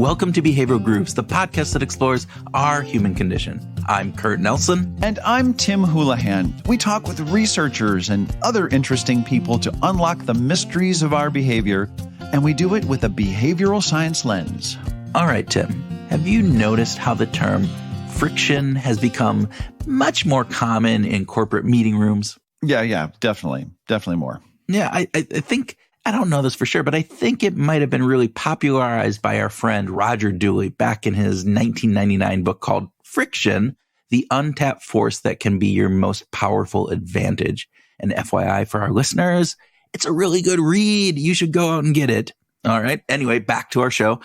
Welcome to Behavioral Grooves, the podcast that explores our human condition. I'm Kurt Nelson. And I'm Tim Houlihan. We talk with researchers and other interesting people to unlock the mysteries of our behavior, and we do it with a behavioral science lens. All right, Tim, have you noticed how the term friction has become much more common in corporate meeting rooms? Yeah, definitely more. Yeah, I think, I don't know this for sure, but I think it might have been really popularized by our friend Roger Dooley back in his 1999 book called Friction, the Untapped Force That Can Be Your Most Powerful Advantage. And FYI for our listeners, it's a really good read. You should go out and get it. All right. Anyway, back to our show.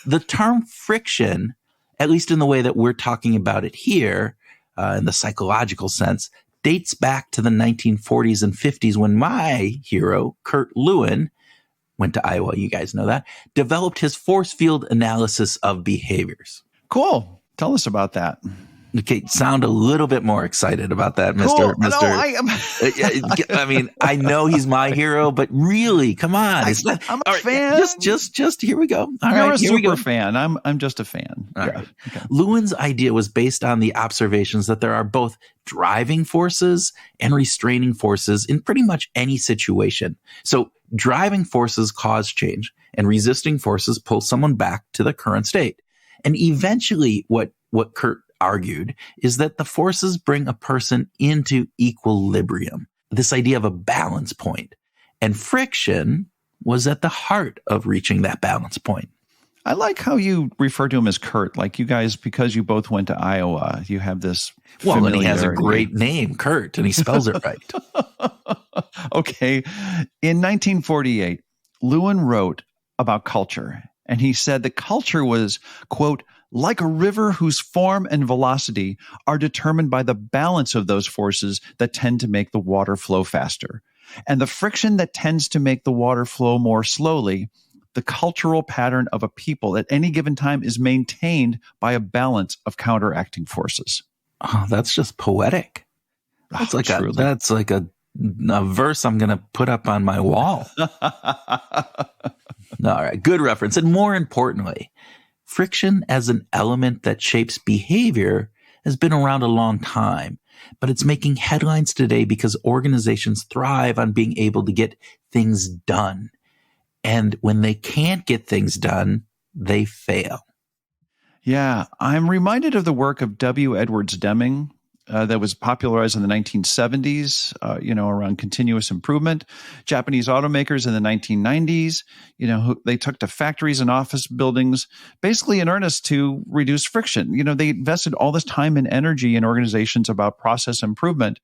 The term friction, at least in the way that we're talking about it here, in the psychological sense, dates back to the 1940s and 50s when my hero, Kurt Lewin, went to Iowa, you guys know that, developed his force field analysis of behaviors. Cool. Tell us about that. Okay, sound a little bit more excited about that, Mr. Cool. Mr. No, I am. I mean, I know he's my hero, but really, come on. I'm a fan. Just here we go. All You're right, a here we go. super fan. I'm just a fan. All right. Okay. Lewin's idea was based on the observations that there are both driving forces and restraining forces in pretty much any situation. So driving forces cause change and resisting forces pull someone back to the current state. And eventually what Kurt argued is that the forces bring a person into equilibrium, this idea of a balance point. And friction was at the heart of reaching that balance point. I like how you refer to him as Kurt, like you guys, because you both went to Iowa, you have this familiarity. And he has a great name, Kurt, and he spells it right. Okay. In 1948, Lewin wrote about culture, and he said that culture was, quote, like a river whose form and velocity are determined by the balance of those forces that tend to make the water flow faster. And the friction that tends to make the water flow more slowly, the cultural pattern of a people at any given time is maintained by a balance of counteracting forces. Oh, that's just poetic. That's like a verse I'm going to put up on my wall. All right, good reference. And more importantly, friction as an element that shapes behavior has been around a long time, but it's making headlines today because organizations thrive on being able to get things done. And when they can't get things done, they fail. Yeah, I'm reminded of the work of W. Edwards Deming that was popularized in the 1970s, around continuous improvement. Japanese automakers in the 1990s, they took to factories and office buildings, basically in earnest to reduce friction. They invested all this time and energy in organizations about process improvement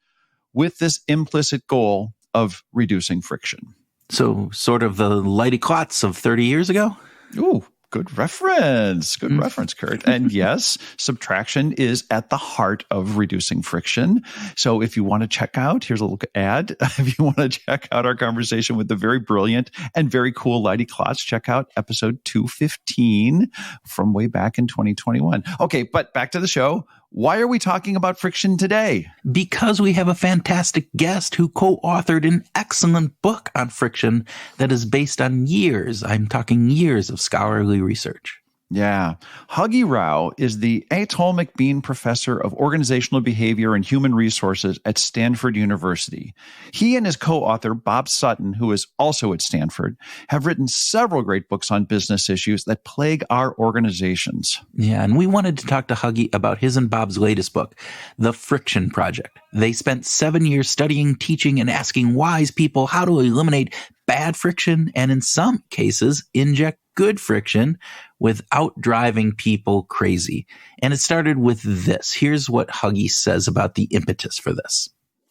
with this implicit goal of reducing friction. So sort of the Lighty Klotz of 30 years ago? Ooh, good reference. Good reference, Kurt. And yes, subtraction is at the heart of reducing friction. So if you want to check out, here's a little ad. If you want to check out our conversation with the very brilliant and very cool Lighty Klotz, check out episode 215 from way back in 2021. Okay, but back to the show. Why are we talking about friction today? Because we have a fantastic guest who co-authored an excellent book on friction that is based on years, I'm talking years of scholarly research. Yeah. Huggy Rao is the Atul McBean Professor of Organizational Behavior and Human Resources at Stanford University. He and his co-author, Bob Sutton, who is also at Stanford, have written several great books on business issues that plague our organizations. Yeah, and we wanted to talk to Huggy about his and Bob's latest book, The Friction Project. They spent 7 years studying, teaching, and asking wise people how to eliminate bad friction and, in some cases, inject good friction without driving people crazy. And it started with this. Here's what Huggy says about the impetus for this.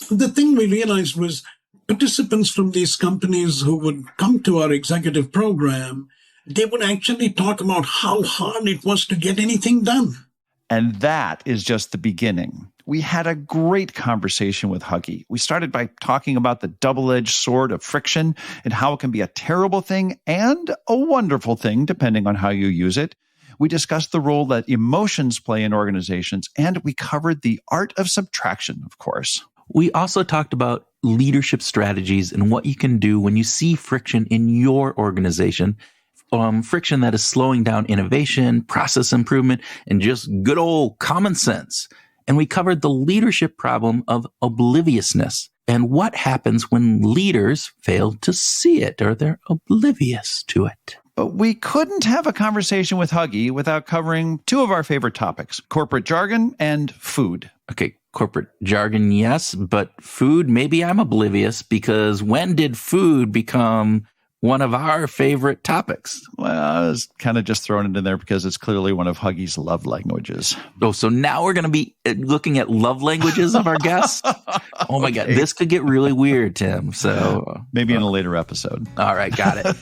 The thing we realized was participants from these companies who would come to our executive program, they would actually talk about how hard it was to get anything done. And that is just the beginning. We had a great conversation with Huggy. We started by talking about the double-edged sword of friction and how it can be a terrible thing and a wonderful thing, depending on how you use it. We discussed the role that emotions play in organizations, and we covered the art of subtraction, of course. We also talked about leadership strategies and what you can do when you see friction in your organization friction that is slowing down innovation, process improvement, and just good old common sense. And we covered the leadership problem of obliviousness and what happens when leaders fail to see it or they're oblivious to it. But we couldn't have a conversation with Huggy without covering two of our favorite topics, corporate jargon and food. Okay, corporate jargon, yes, but food, maybe I'm oblivious, because when did food become one of our favorite topics? Well, I was kind of just throwing it in there because it's clearly one of Huggy's love languages. Oh, so now we're going to be looking at love languages of our guests? Oh my God, this could get really weird, Tim. So maybe in a later episode. All right, got it.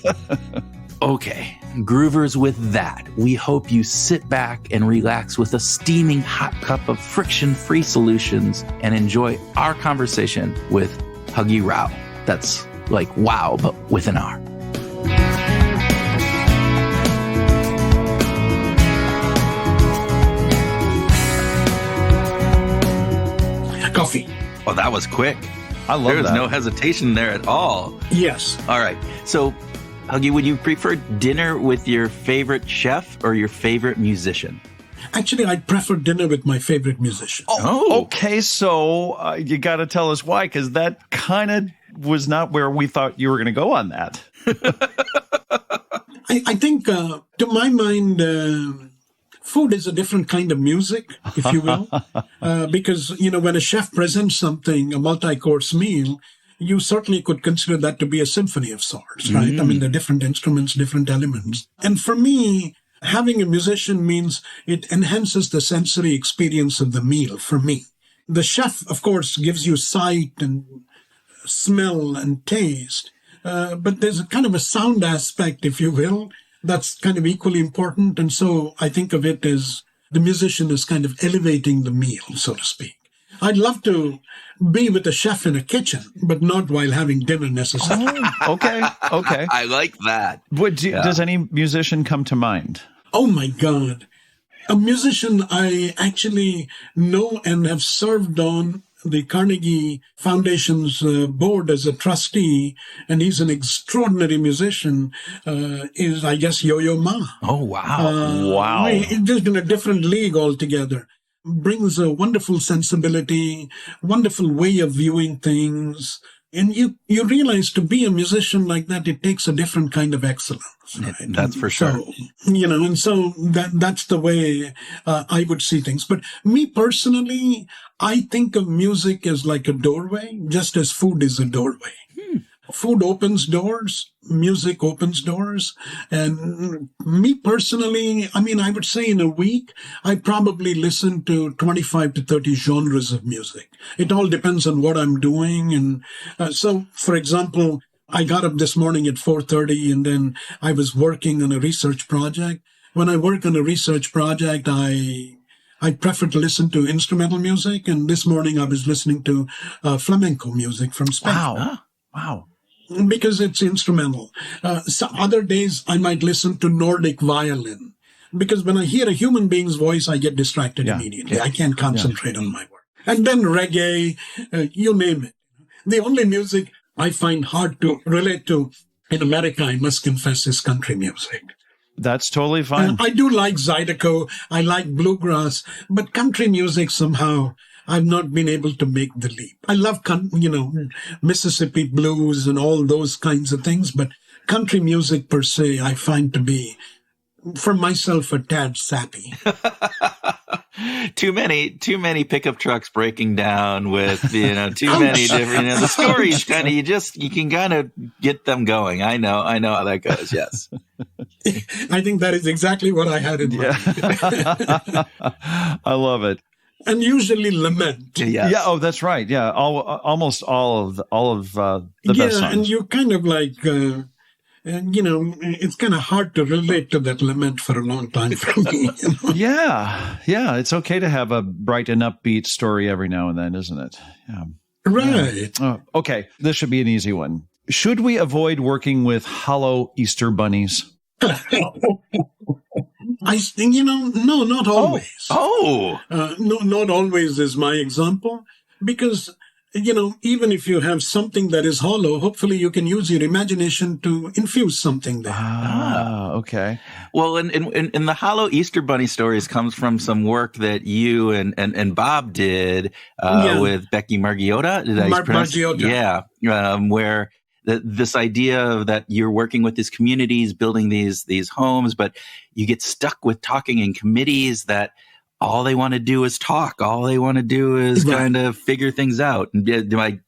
Okay, groovers, with that, we hope you sit back and relax with a steaming hot cup of friction-free solutions and enjoy our conversation with Huggy Rao. That's like wow, but with an R. Coffee. Oh, that was quick. I love that. There was no hesitation there at all. Yes. All right. So, Huggy, would you prefer dinner with your favorite chef or your favorite musician? Actually, I prefer dinner with my favorite musician. Oh. Okay. So you got to tell us why, because that kind of was not where we thought you were going to go on that. I think, to my mind, food is a different kind of music, if you will, because, when a chef presents something, a multi-course meal, you certainly could consider that to be a symphony of sorts, right? I mean, there are different instruments, different elements. And for me, having a musician means it enhances the sensory experience of the meal for me. The chef, of course, gives you sight and smell and taste, but there's a kind of a sound aspect, if you will, that's kind of equally important. And so I think of it as the musician is kind of elevating the meal, so to speak. I'd love to be with a chef in a kitchen, but not while having dinner necessarily. Oh, okay. I like that. Does any musician come to mind? Oh, my God. A musician I actually know and have served on the Carnegie Foundation's board as a trustee, and he's an extraordinary musician, is, I guess, Yo-Yo Ma. Oh, wow. Wow. He's just in a different league altogether. Brings a wonderful sensibility, wonderful way of viewing things. And you realize to be a musician like that, it takes a different kind of excellence. Right? That's for sure. So, and so that's the way I would see things. But me personally, I think of music as like a doorway, just as food is a doorway. Food opens doors, music opens doors. And me personally, I mean, I would say in a week, I probably listen to 25 to 30 genres of music. It all depends on what I'm doing. And so, for example, I got up this morning at 4:30 and then I was working on a research project. When I work on a research project, I prefer to listen to instrumental music. And this morning I was listening to flamenco music from Spain. Wow. Because it's instrumental. So other days I might listen to Nordic violin, because when I hear a human being's voice, I get distracted immediately. I can't concentrate on my work. And then reggae, you name it. The only music I find hard to relate to in America, I must confess, is country music. That's totally fine. I do like Zydeco, I like bluegrass, but country music somehow I've not been able to make the leap. I love, Mississippi blues and all those kinds of things, but country music per se, I find to be, for myself, a tad sappy. Too many pickup trucks breaking down with, too many different, the stories kind of, you can kind of get them going. I know how that goes. Yes. I think that is exactly what I had in mind. I love it. And usually lament. Yes. Yeah. Oh, that's right. Yeah. Almost all of the best songs. Yeah, and you kind of like, it's kind of hard to relate to that lament for a long time for me. Yeah. It's okay to have a bright and upbeat story every now and then, isn't it? Yeah. Right. Yeah. Okay. This should be an easy one. Should we avoid working with hollow Easter bunnies? No, not always. Oh. No, not always is my example, because even if you have something that is hollow, hopefully you can use your imagination to infuse something there. Okay. Well, and the hollow Easter Bunny stories comes from some work that you and Bob did with Becky Margiotta. Did I pronounce? Margiotta. Yeah, where this idea that you're working with these communities, building these homes, but you get stuck with talking in committees that all they want to do is talk. All they want to do is kind of figure things out. Am I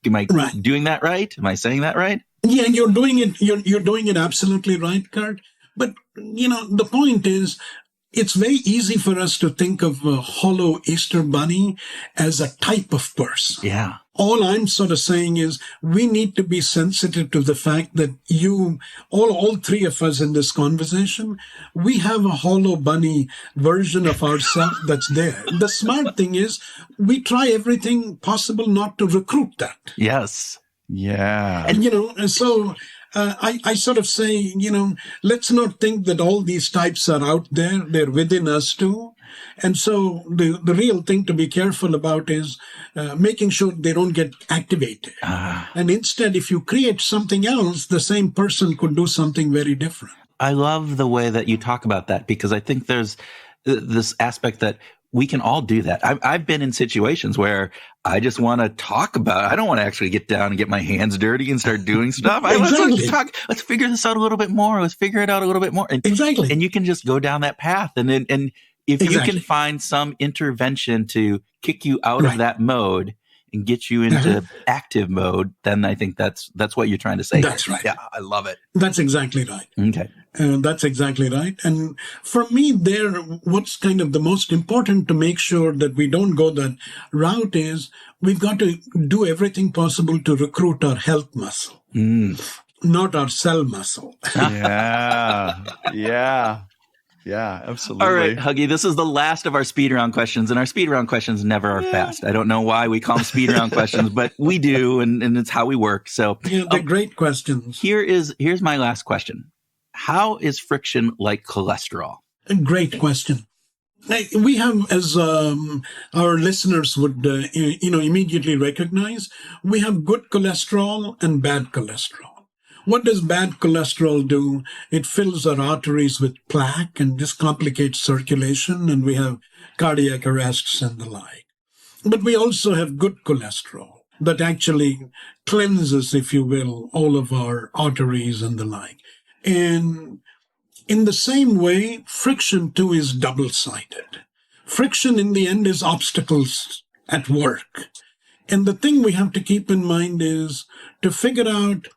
doing that right? Am I saying that right? Yeah, you're doing it. You're doing it absolutely right, Kurt. But the point is, it's very easy for us to think of a hollow Easter bunny as a type of person. Yeah. All I'm sort of saying is we need to be sensitive to the fact that all three of us in this conversation, we have a hollow bunny version of ourselves that's there. The smart thing is we try everything possible not to recruit that. Yes. Yeah. And so I sort of say, let's not think that all these types are out there. They're within us too. And so the real thing to be careful about is making sure they don't get activated. And instead, if you create something else, the same person could do something very different. I love the way that you talk about that, because I think there's this aspect that we can all do that. I've been in situations where I just want to talk about it. I don't want to actually get down and get my hands dirty and start doing stuff. Let's figure this out a little bit more. Let's figure it out a little bit more. And you can just go down that path. And if you can find some intervention to kick you out of that mode and get you into active mode, then I think that's what you're trying to say. That's right. Yeah, I love it. That's exactly right. Okay. That's exactly right. And for me what's kind of the most important to make sure that we don't go that route is we've got to do everything possible to recruit our health muscle, not our cell muscle. Yeah, absolutely. All right, Huggy, this is the last of our speed round questions, and our speed round questions never are fast. I don't know why we call them speed round questions, but we do, and it's how we work. So they're great questions. Here's my last question. How is friction like cholesterol? A great question. We have, as our listeners would immediately recognize, we have good cholesterol and bad cholesterol. What does bad cholesterol do? It fills our arteries with plaque and just complicates circulation, and we have cardiac arrests and the like. But we also have good cholesterol that actually cleanses, if you will, all of our arteries and the like. And in the same way, friction too is double-sided. Friction in the end is obstacles at work. And the thing we have to keep in mind is to figure out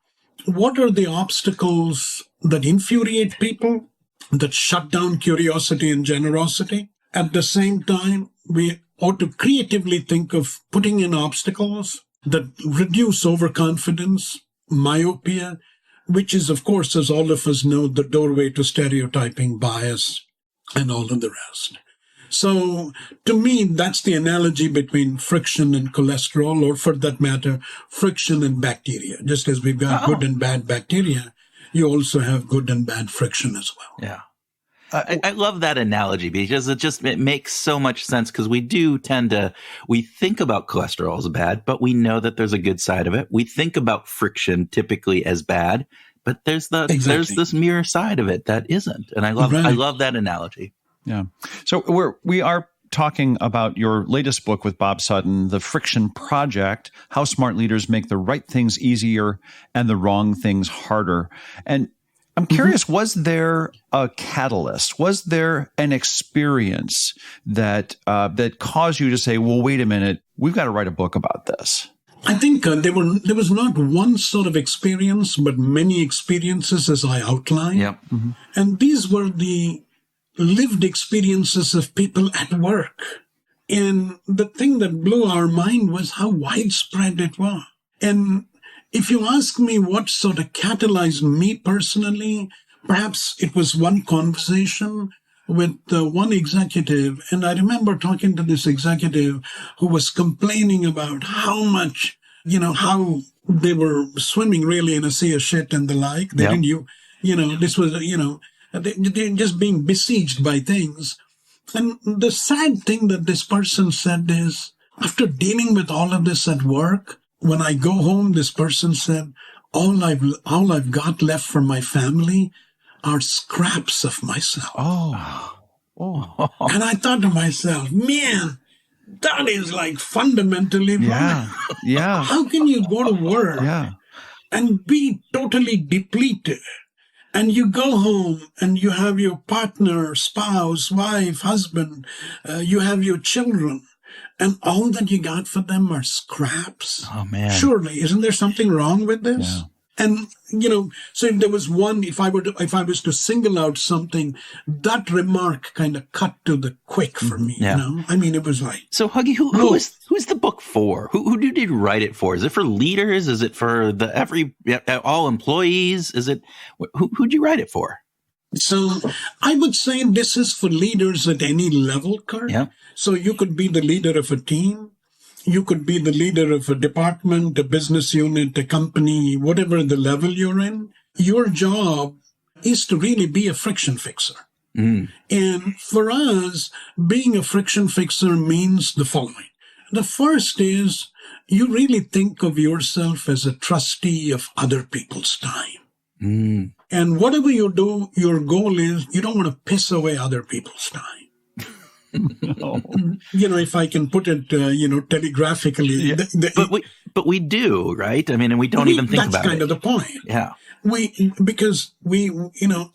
what are the obstacles that infuriate people, that shut down curiosity and generosity. At the same time, we ought to creatively think of putting in obstacles that reduce overconfidence, myopia, which is, of course, as all of us know, the doorway to stereotyping, bias, and all of the rest. So, to me, that's the analogy between friction and cholesterol, or for that matter, friction and bacteria. Just as we've got good and bad bacteria, you also have good and bad friction as well. Yeah. I love that analogy because it makes so much sense, because we do we think about cholesterol as bad, but we know that there's a good side of it. We think about friction typically as bad, but there's this mirror side of it that isn't. And I love that analogy. Yeah. So we are talking about your latest book with Bob Sutton, The Friction Project, How Smart Leaders Make the Right Things Easier and the Wrong Things Harder. And I'm curious, was there a catalyst? Was there an experience that caused you to say, well, wait a minute, we've got to write a book about this? I think there was not one sort of experience, but many experiences, as I outlined. Yep. Mm-hmm. And these were the lived experiences of people at work. And the thing that blew our mind was how widespread it was. And if you ask me what sort of catalyzed me personally, perhaps it was one conversation with one executive. And I remember talking to this executive who was complaining about how much, how they were swimming really in a sea of shit and the like. They didn't, this was, they're just being besieged by things. And the sad thing that this person said is, after dealing with all of this at work, when I go home, this person said, all I've got left for my family are scraps of myself. And I thought to myself, man, that is like fundamentally wrong. Yeah. How can you go to work and be totally depleted? And you go home and you have your partner, spouse, wife, husband, you have your children, and all that you got for them are scraps. Oh, man. Surely, isn't there something wrong with this? Yeah. And, so if there was one, if I was to single out something, that remark kind of cut to the quick for me, I mean, it was like. So, Huggy, who's the book for? Who did you write it for? Is it for leaders? Is it for all employees? Is it, who'd you write it for? So I would say this is for leaders at any level, Kurt. Yeah. So you could be the leader of a team. You could be the leader of a department, a business unit, a company, whatever the level you're in. Your job is to really be a friction fixer. And for us, being a friction fixer means the following. The first is you really think of yourself as a trustee of other people's time. And whatever you do, your goal is you don't want to piss away other people's time. If I can put it, telegraphically. But we do, right? I mean, and we don't even think about it. That's kind of the point. Yeah. Because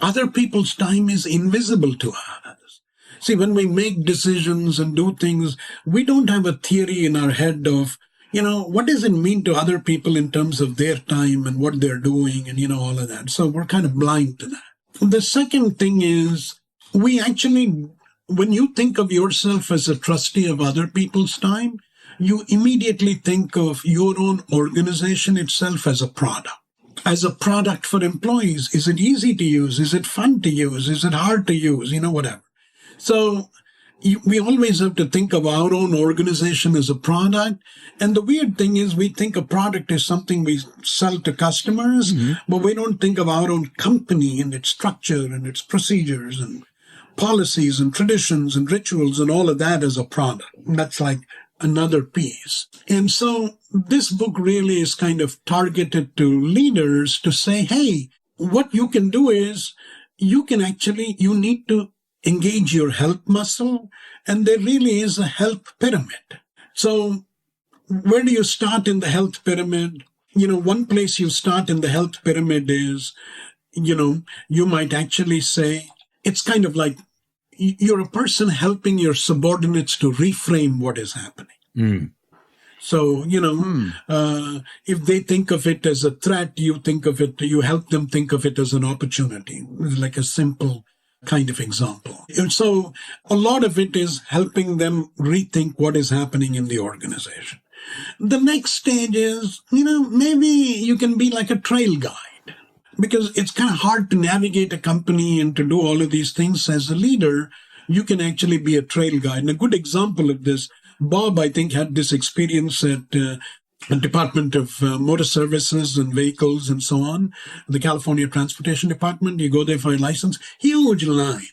other people's time is invisible to us. See, when we make decisions and do things, we don't have a theory in our head of, what does it mean to other people in terms of their time and what they're doing and, all of that. So we're kind of blind to that. The second thing is when you think of yourself as a trustee of other people's time, you immediately think of your own organization itself as a product. As a product for employees. Is it easy to use? Is it fun to use? Is it hard to use? Whatever. So we always have to think of our own organization as a product. And the weird thing is we think a product is something we sell to customers, but we don't think of our own company and its structure and its procedures and policies and traditions and rituals and all of that as a product. That's like another piece. And so this book really is kind of targeted to leaders to say, hey, what you can do is you need to engage your health muscle, and there really is a health pyramid. So where do you start in the health pyramid? One place you start in the health pyramid is, you might actually say, it's kind of like you're a person helping your subordinates to reframe what is happening. So, if they think of it as a threat, you help them think of it as an opportunity, like a simple kind of example. And so a lot of it is helping them rethink what is happening in the organization. The next stage is, maybe you can be like a trail guide. Because it's kind of hard to navigate a company and to do all of these things as a leader. You can actually be a trail guide. And a good example of this, Bob, I think, had this experience at the Department of Motor Services and Vehicles and so on, the California Transportation Department. You go there for a license, huge line.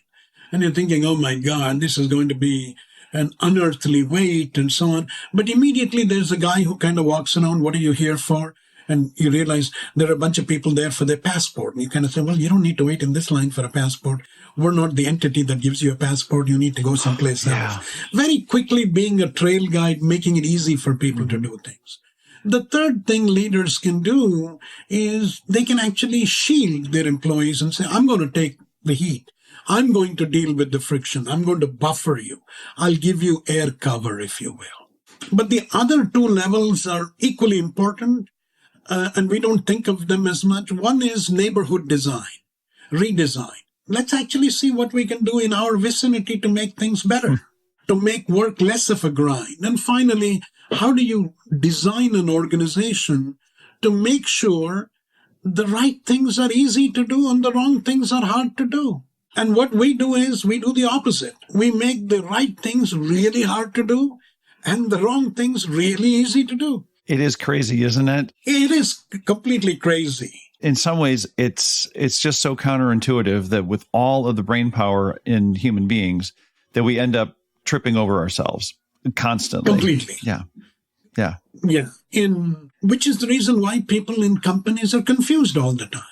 And you're thinking, oh my God, this is going to be an unearthly wait and so on. But immediately there's a guy who kind of walks around, what are you here for? And you realize there are a bunch of people there for their passport. And you kind of say, well, you don't need to wait in this line for a passport. We're not the entity that gives you a passport. You need to go someplace else. Very quickly being a trail guide, making it easy for people to do things. The third thing leaders can do is they can actually shield their employees and say, I'm going to take the heat. I'm going to deal with the friction. I'm going to buffer you. I'll give you air cover, if you will. But the other two levels are equally important. And we don't think of them as much. One is neighborhood design, redesign. Let's actually see what we can do in our vicinity to make things better, to make work less of a grind. And finally, how do you design an organization to make sure the right things are easy to do and the wrong things are hard to do? And what we do is we do the opposite. We make the right things really hard to do and the wrong things really easy to do. It is crazy, isn't it? It is completely crazy. In some ways, it's just so counterintuitive that with all of the brain power in human beings, that we end up tripping over ourselves constantly. Completely. Yeah. Yeah. Yeah. Which is the reason why people in companies are confused all the time.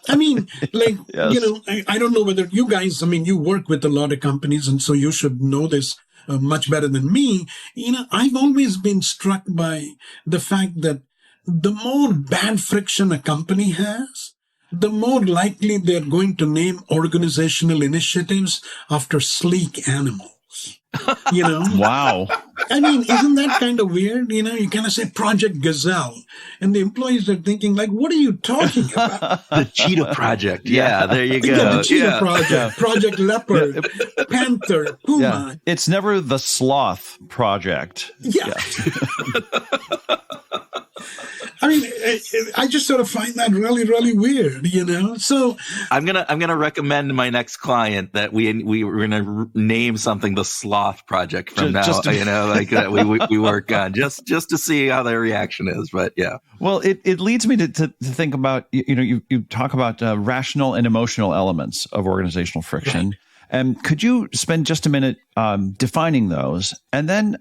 I mean, like, Yes. I don't know whether you guys, you work with a lot of companies, and so you should know this much better than me. I've always been struck by the fact that the more bad friction a company has, the more likely they're going to name organizational initiatives after sleek animals. Wow. Isn't that kind of weird? You kind of say Project Gazelle, and the employees are thinking, like, what are you talking about? The Cheetah Project. Yeah, there you go. Yeah, the Cheetah Project, Project Leopard, Panther, Puma. Yeah. It's never the Sloth Project. Yeah. I just sort of find that really, really weird, So I'm gonna recommend my next client that we're gonna name something the Sloth Project from now. Like that we work on just to see how their reaction is. But yeah. Well, it leads me to think about you talk about rational and emotional elements of organizational friction. Right. And could you spend just a minute defining those, and then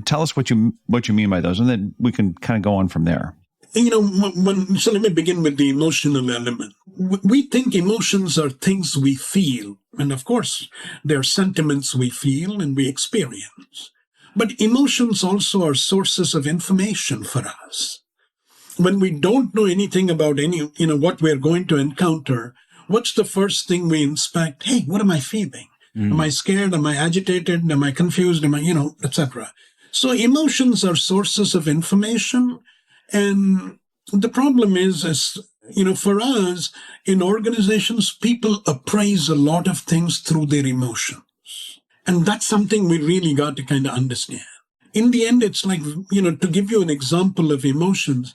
tell us what you mean by those, and then we can kind of go on from there. So let me begin with the emotional element. We think emotions are things we feel, and of course, they're sentiments we feel and we experience. But emotions also are sources of information for us. When we don't know anything about what we're going to encounter, what's the first thing we inspect? Hey, what am I feeling? Am I scared? Am I agitated? Am I confused? Am I, etc. So emotions are sources of information. And the problem is, for us, in organizations, people appraise a lot of things through their emotions. And that's something we really got to kind of understand. In the end, it's like, to give you an example of emotions,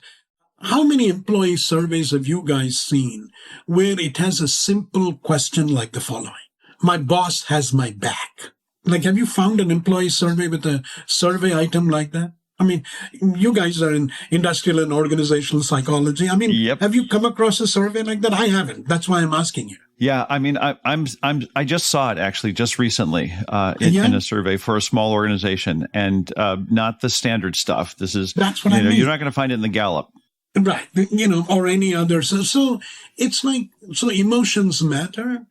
how many employee surveys have you guys seen where it has a simple question like the following? My boss has my back. Like, have you found an employee survey with a survey item like that? You guys are in industrial and organizational psychology. Yep. Have you come across a survey like that? I haven't. That's why I'm asking you. Yeah, I just saw it actually just recently in a survey for a small organization, and not the standard stuff. That's what I mean. You're not going to find it in the Gallup. Right, or any other. So it's like, emotions matter.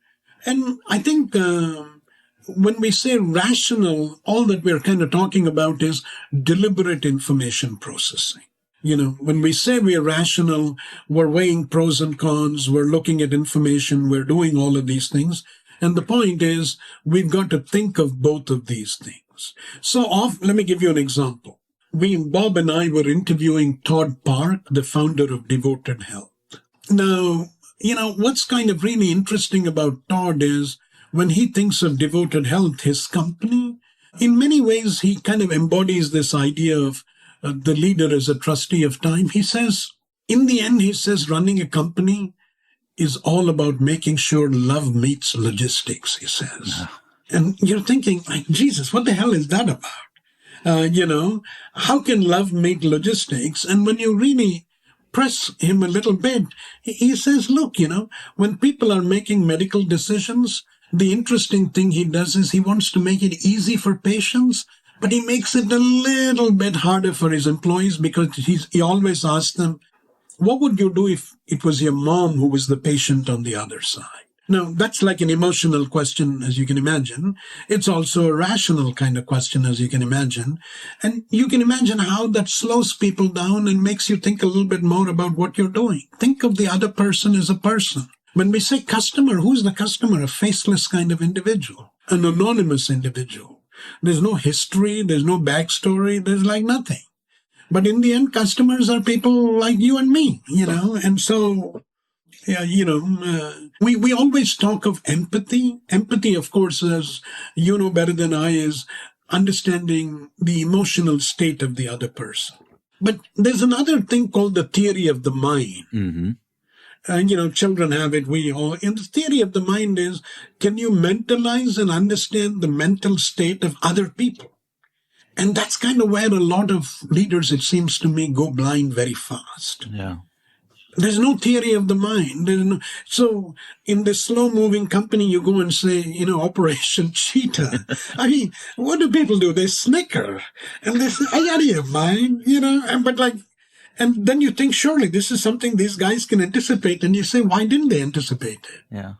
And I think when we say rational, all that we're kind of talking about is deliberate information processing. When we say we're rational, we're weighing pros and cons, we're looking at information, we're doing all of these things. And the point is, we've got to think of both of these things. So let me give you an example. Bob and I were interviewing Todd Park, the founder of Devoted Health. Now, what's kind of really interesting about Todd is when he thinks of Devoted Health, his company, in many ways, he kind of embodies this idea of the leader as a trustee of time. He says, in the end, running a company is all about making sure love meets logistics, he says. Yeah. And you're thinking, like, Jesus, what the hell is that about? How can love meet logistics? And when you really press him a little bit, he says, look, when people are making medical decisions, the interesting thing he does is he wants to make it easy for patients, but he makes it a little bit harder for his employees because he always asks them, what would you do if it was your mom who was the patient on the other side? Now, that's like an emotional question, as you can imagine. It's also a rational kind of question, as you can imagine. And you can imagine how that slows people down and makes you think a little bit more about what you're doing. Think of the other person as a person. When we say customer, who's the customer? A faceless kind of individual, an anonymous individual. There's no history, there's no backstory, there's like nothing. But in the end, customers are people like you and me, and so... Yeah, we always talk of empathy. Empathy, of course, as you know better than I, is understanding the emotional state of the other person. But there's another thing called the theory of the mind. Mm-hmm. And, children have it, we all. And the theory of the mind is, can you mentalize and understand the mental state of other people? And that's kind of where a lot of leaders, it seems to me, go blind very fast. Yeah. There's no theory of the mind. So in this slow-moving company, you go and say, Operation Cheetah. I mean, what do people do? They snicker. And they say, I out of your mind, and then you think, surely this is something these guys can anticipate. And you say, why didn't they anticipate it? Yeah.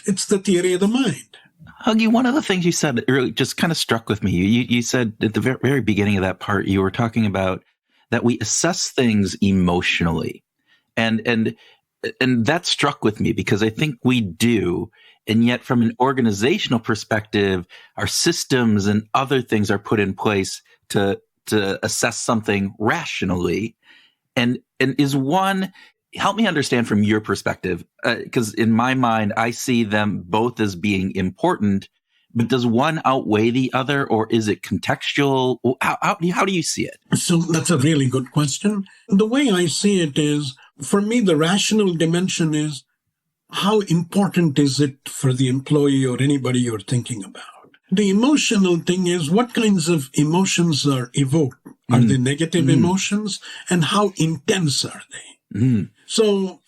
It's the theory of the mind. Huggy, one of the things you said really just kind of struck with me. You said at the very beginning of that part, you were talking about that we assess things emotionally. And that struck with me because I think we do. And yet from an organizational perspective, our systems and other things are put in place to assess something rationally. And help me understand from your perspective, because in my mind, I see them both as being important, but does one outweigh the other, or is it contextual? How do you see it? So that's a really good question. The way I see it is, for me, the rational dimension is how important is it for the employee or anybody you're thinking about? The emotional thing is what kinds of emotions are evoked? Are they negative emotions? And how intense are they? So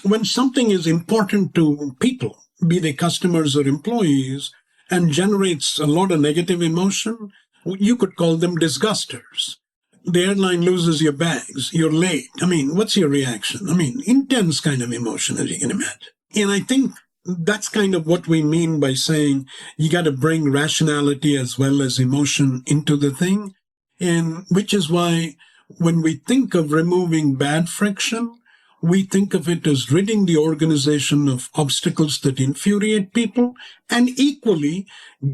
when something is important to people, be they customers or employees, and generates a lot of negative emotion, you could call them disgusters. The airline loses your bags, you're late. I mean, what's your reaction? I mean, intense kind of emotion, as you can imagine. And I think that's kind of what we mean by saying you got to bring rationality as well as emotion into the thing. And which is why when we think of removing bad friction, we think of it as ridding the organization of obstacles that infuriate people and equally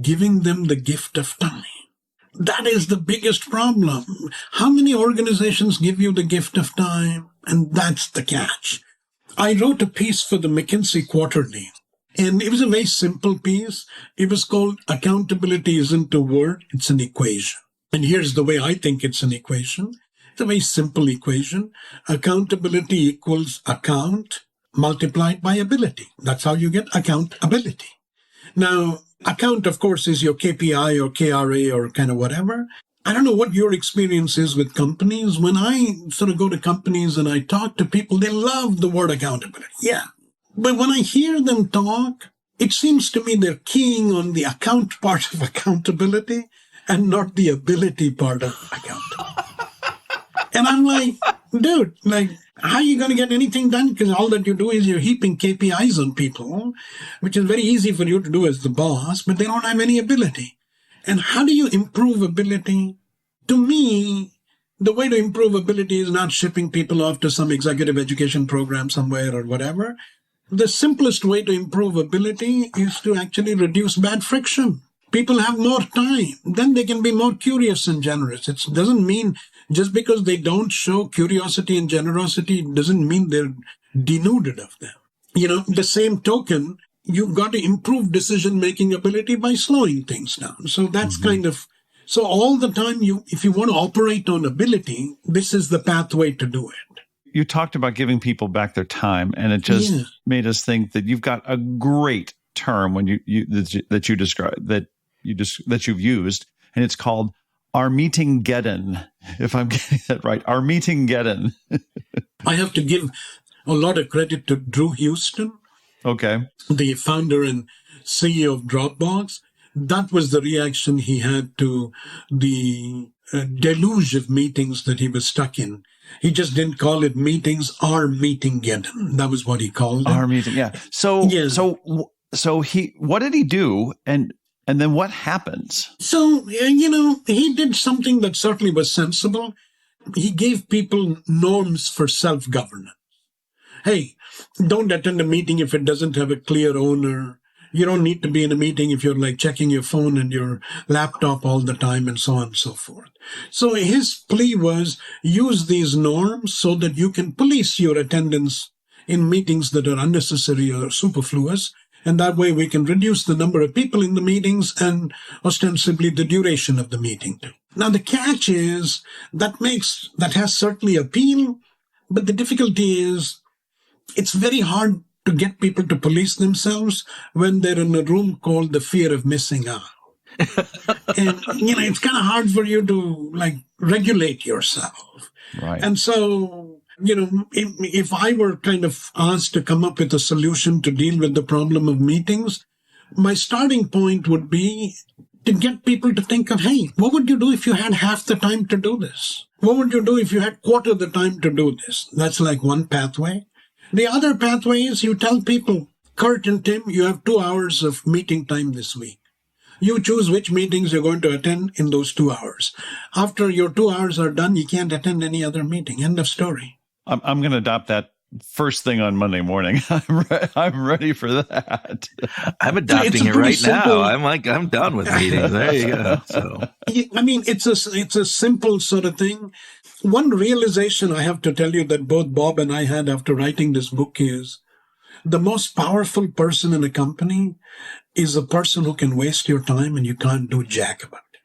giving them the gift of time. That is the biggest problem. How many organizations give you the gift of time? And that's the catch. I wrote a piece for the McKinsey Quarterly, and it was a very simple piece. It was called Accountability Isn't a Word, It's an Equation. And here's the way I think it's an equation. It's a very simple equation. Accountability equals account multiplied by ability. That's how you get accountability. Now, account, of course, is your KPI or KRA or kind of whatever. I don't know what your experience is with companies. When I sort of go to companies and I talk to people, they love the word accountability. Yeah. But when I hear them talk, it seems to me they're keying on the account part of accountability and not the ability part of accountability. And I'm like, dude, how are you going to get anything done? Because all that you do is you're heaping KPIs on people, which is very easy for you to do as the boss, but they don't have any ability. And how do you improve ability? To me, the way to improve ability is not shipping people off to some executive education program somewhere or whatever. The simplest way to improve ability is to actually reduce bad friction. People have more time. Then they can be more curious and generous. It doesn't mean just because they don't show curiosity and generosity, it doesn't mean they're denuded of them. The same token, you've got to improve decision-making ability by slowing things down. So that's so all the time, if you want to operate on ability, this is the pathway to do it. You talked about giving people back their time, and it just made us think that you've got a great term when that you described that you've used, and it's called Armeetingeddon, if I'm getting that right. Armeetingeddon. I have to give a lot of credit to Drew Houston. Okay. The founder and CEO of Dropbox. That was the reaction he had to the deluge of meetings that he was stuck in. He just didn't call it meetings, Armeetingeddon. That was what he called it. Armeeting, yeah. So what did he do? And then what happens? So, he did something that certainly was sensible. He gave people norms for self-governance. Hey, don't attend a meeting if it doesn't have a clear owner. You don't need to be in a meeting if you're checking your phone and your laptop all the time and so on and so forth. So his plea was use these norms so that you can police your attendance in meetings that are unnecessary or superfluous. And that way we can reduce the number of people in the meetings and ostensibly the duration of the meeting too. Now the catch is that has certainly appeal, but the difficulty is it's very hard to get people to police themselves when they're in a room called the fear of missing out. And, it's kind of hard for you to regulate yourself. Right. And so If I were kind of asked to come up with a solution to deal with the problem of meetings, my starting point would be to get people to think of, hey, what would you do if you had half the time to do this? What would you do if you had quarter the time to do this? That's like one pathway. The other pathway is you tell people, Kurt and Tim, you have 2 hours of meeting time this week. You choose which meetings you're going to attend in those 2 hours. After your 2 hours are done, you can't attend any other meeting. End of story. I'm going to adopt that first thing on Monday morning. I'm ready for that. I'm adopting it right now. I'm done with meetings. There you go. So it's a simple sort of thing. One realization I have to tell you that both Bob and I had after writing this book is the most powerful person in a company is a person who can waste your time and you can't do jack about it.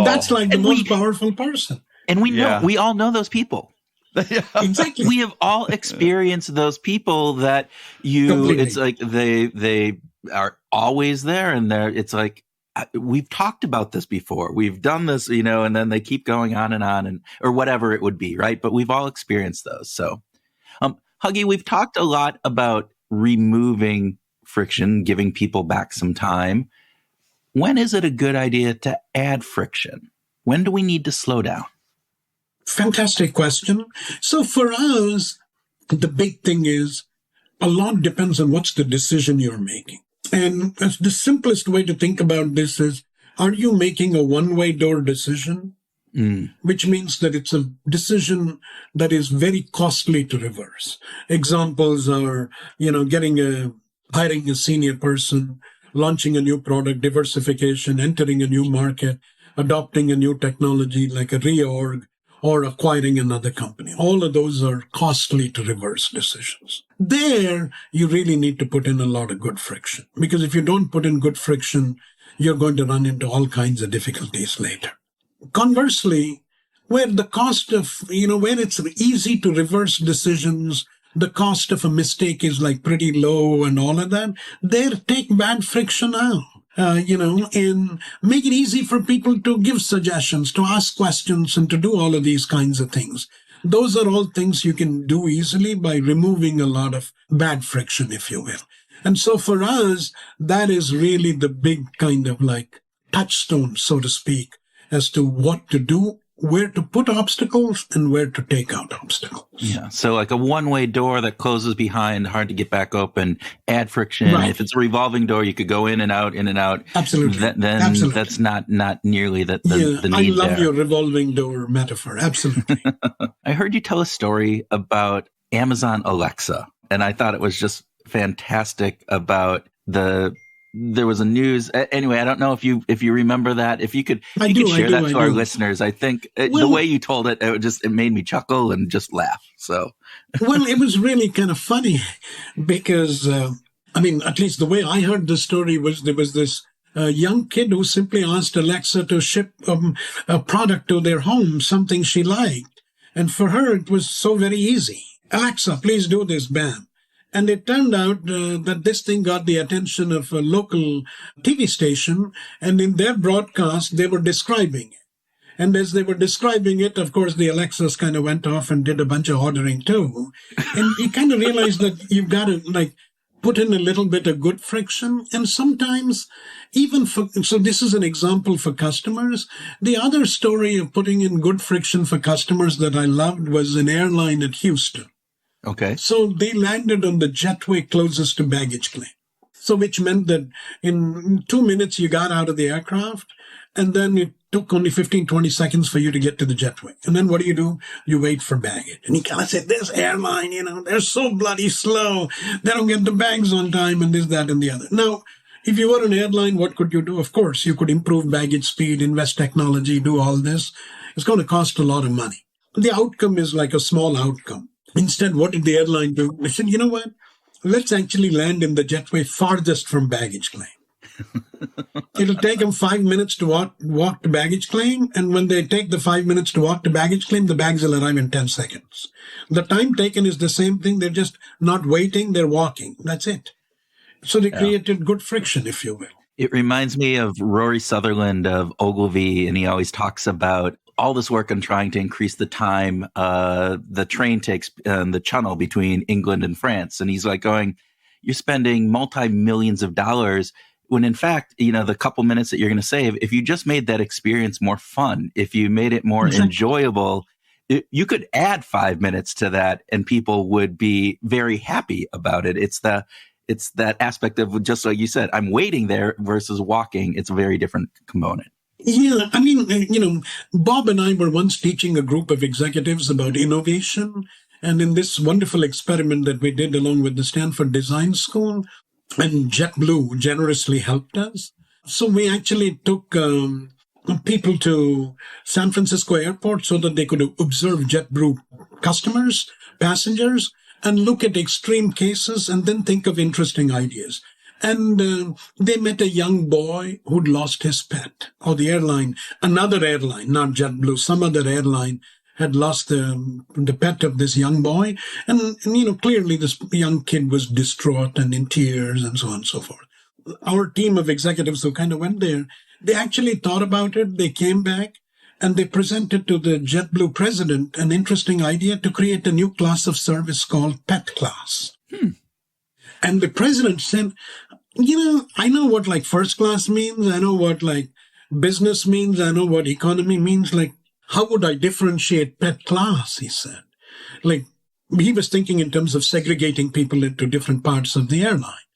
That's like the most powerful person. And we all know those people. Exactly. We have all experienced those people that completely. It's like they are always there, and it's like, we've talked about this before. We've done this, and then they keep going on and or whatever it would be, right? But we've all experienced those. So, Huggy, we've talked a lot about removing friction, giving people back some time. When is it a good idea to add friction? When do we need to slow down? Fantastic question. So for us, the big thing is a lot depends on what's the decision you're making. And the simplest way to think about this is, are you making a one-way door decision? Which means that it's a decision that is very costly to reverse. Examples are, hiring a senior person, launching a new product, diversification, entering a new market, adopting a new technology like a reorg, or acquiring another company. All of those are costly to reverse decisions. There, you really need to put in a lot of good friction, because if you don't put in good friction, you're going to run into all kinds of difficulties later. Conversely, where the cost of, where it's easy to reverse decisions, the cost of a mistake is like pretty low and all of that, there, take bad friction out. And make it easy for people to give suggestions, to ask questions, and to do all of these kinds of things. Those are all things you can do easily by removing a lot of bad friction, if you will. And so for us, that is really the big kind of like touchstone, so to speak, as to what to do, where to put obstacles and where to take out obstacles. Yeah. So like a one-way door that closes behind, hard to get back open, add friction. Right. If it's a revolving door, you could go in and out, in and out. Absolutely. Then Absolutely. That's not nearly the need I love there. Your revolving door metaphor. Absolutely. I heard you tell a story about Amazon Alexa, and I thought it was just fantastic about there was a news. Anyway, I don't know if you remember that. If you could, share that to our listeners. I think the way you told it, it made me chuckle and just laugh. So, well, it was really kind of funny because, at least the way I heard the story was there was this young kid who simply asked Alexa to ship a product to their home, something she liked. And for her, it was so very easy. Alexa, please do this, bam. And it turned out that this thing got the attention of a local TV station, and in their broadcast, they were describing it. And as they were describing it, of course, the Alexas kind of went off and did a bunch of ordering too. And you kind of realize that you've got to put in a little bit of good friction. And sometimes so this is an example for customers. The other story of putting in good friction for customers that I loved was an airline at Houston. Okay. So they landed on the jetway closest to baggage claim. So which meant that in 2 minutes you got out of the aircraft, and then it took only 15, 20 seconds for you to get to the jetway. And then what do? You wait for baggage. And he kind of said, this airline, they're so bloody slow. They don't get the bags on time and this, that, and the other. Now, if you were an airline, what could you do? Of course, you could improve baggage speed, invest technology, do all this. It's going to cost a lot of money. The outcome is like a small outcome. Instead, what did the airline do? They said, you know what? Let's actually land in the jetway farthest from baggage claim. It'll take them 5 minutes to walk to baggage claim. And when they take the 5 minutes to walk to baggage claim, the bags will arrive in 10 seconds. The time taken is the same thing. They're just not waiting. They're walking. That's it. So they created good friction, if you will. It reminds me of Rory Sutherland of Ogilvy, and he always talks about all this work on trying to increase the time the train takes the channel between England and France. And he's like going, you're spending multi-millions of dollars when in fact, the couple minutes that you're going to save, if you just made that experience more fun, if you made it more enjoyable, you could add 5 minutes to that and people would be very happy about it. It's that aspect of, just like you said, I'm waiting there versus walking. It's a very different component. Yeah, I mean, Bob and I were once teaching a group of executives about innovation. And in this wonderful experiment that we did along with the Stanford Design School, and JetBlue generously helped us. So we actually took people to San Francisco airport so that they could observe JetBlue customers, passengers, and look at extreme cases and then think of interesting ideas. And they met a young boy who'd lost his pet, or the airline, another airline, not JetBlue, some other airline had lost the pet of this young boy. And clearly this young kid was distraught and in tears and so on and so forth. Our team of executives who kind of went there, they actually thought about it. They came back and they presented to the JetBlue president an interesting idea to create a new class of service called pet class. And the president said, I know what like first class means. I know what like business means. I know what economy means. Like, how would I differentiate pet class, he said. Like, he was thinking in terms of segregating people into different parts of the airline.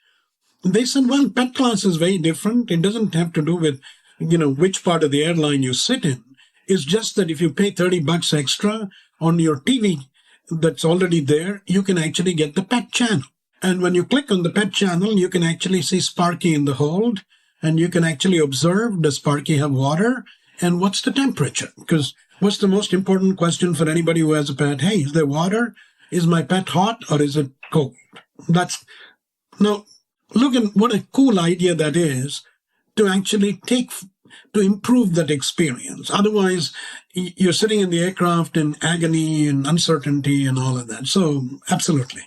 They said, well, pet class is very different. It doesn't have to do with, which part of the airline you sit in. It's just that if you pay $30 extra on your TV that's already there, you can actually get the pet channel. And when you click on the pet channel, you can actually see Sparky in the hold, and you can actually observe, does Sparky have water? And what's the temperature? Because what's the most important question for anybody who has a pet? Hey, is there water? Is my pet hot or is it cold? Now, look at what a cool idea that is to actually to improve that experience. Otherwise, you're sitting in the aircraft in agony and uncertainty and all of that. So, absolutely.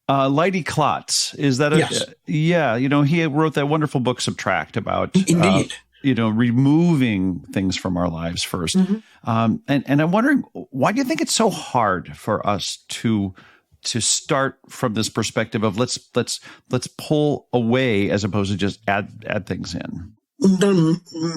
Leidy Klotz, is that Yes. Yeah, he wrote that wonderful book, Subtract, about Indeed. removing things from our lives first. Mm-hmm. And I'm wondering, why do you think it's so hard for us to start from this perspective of let's pull away as opposed to just add things in? There are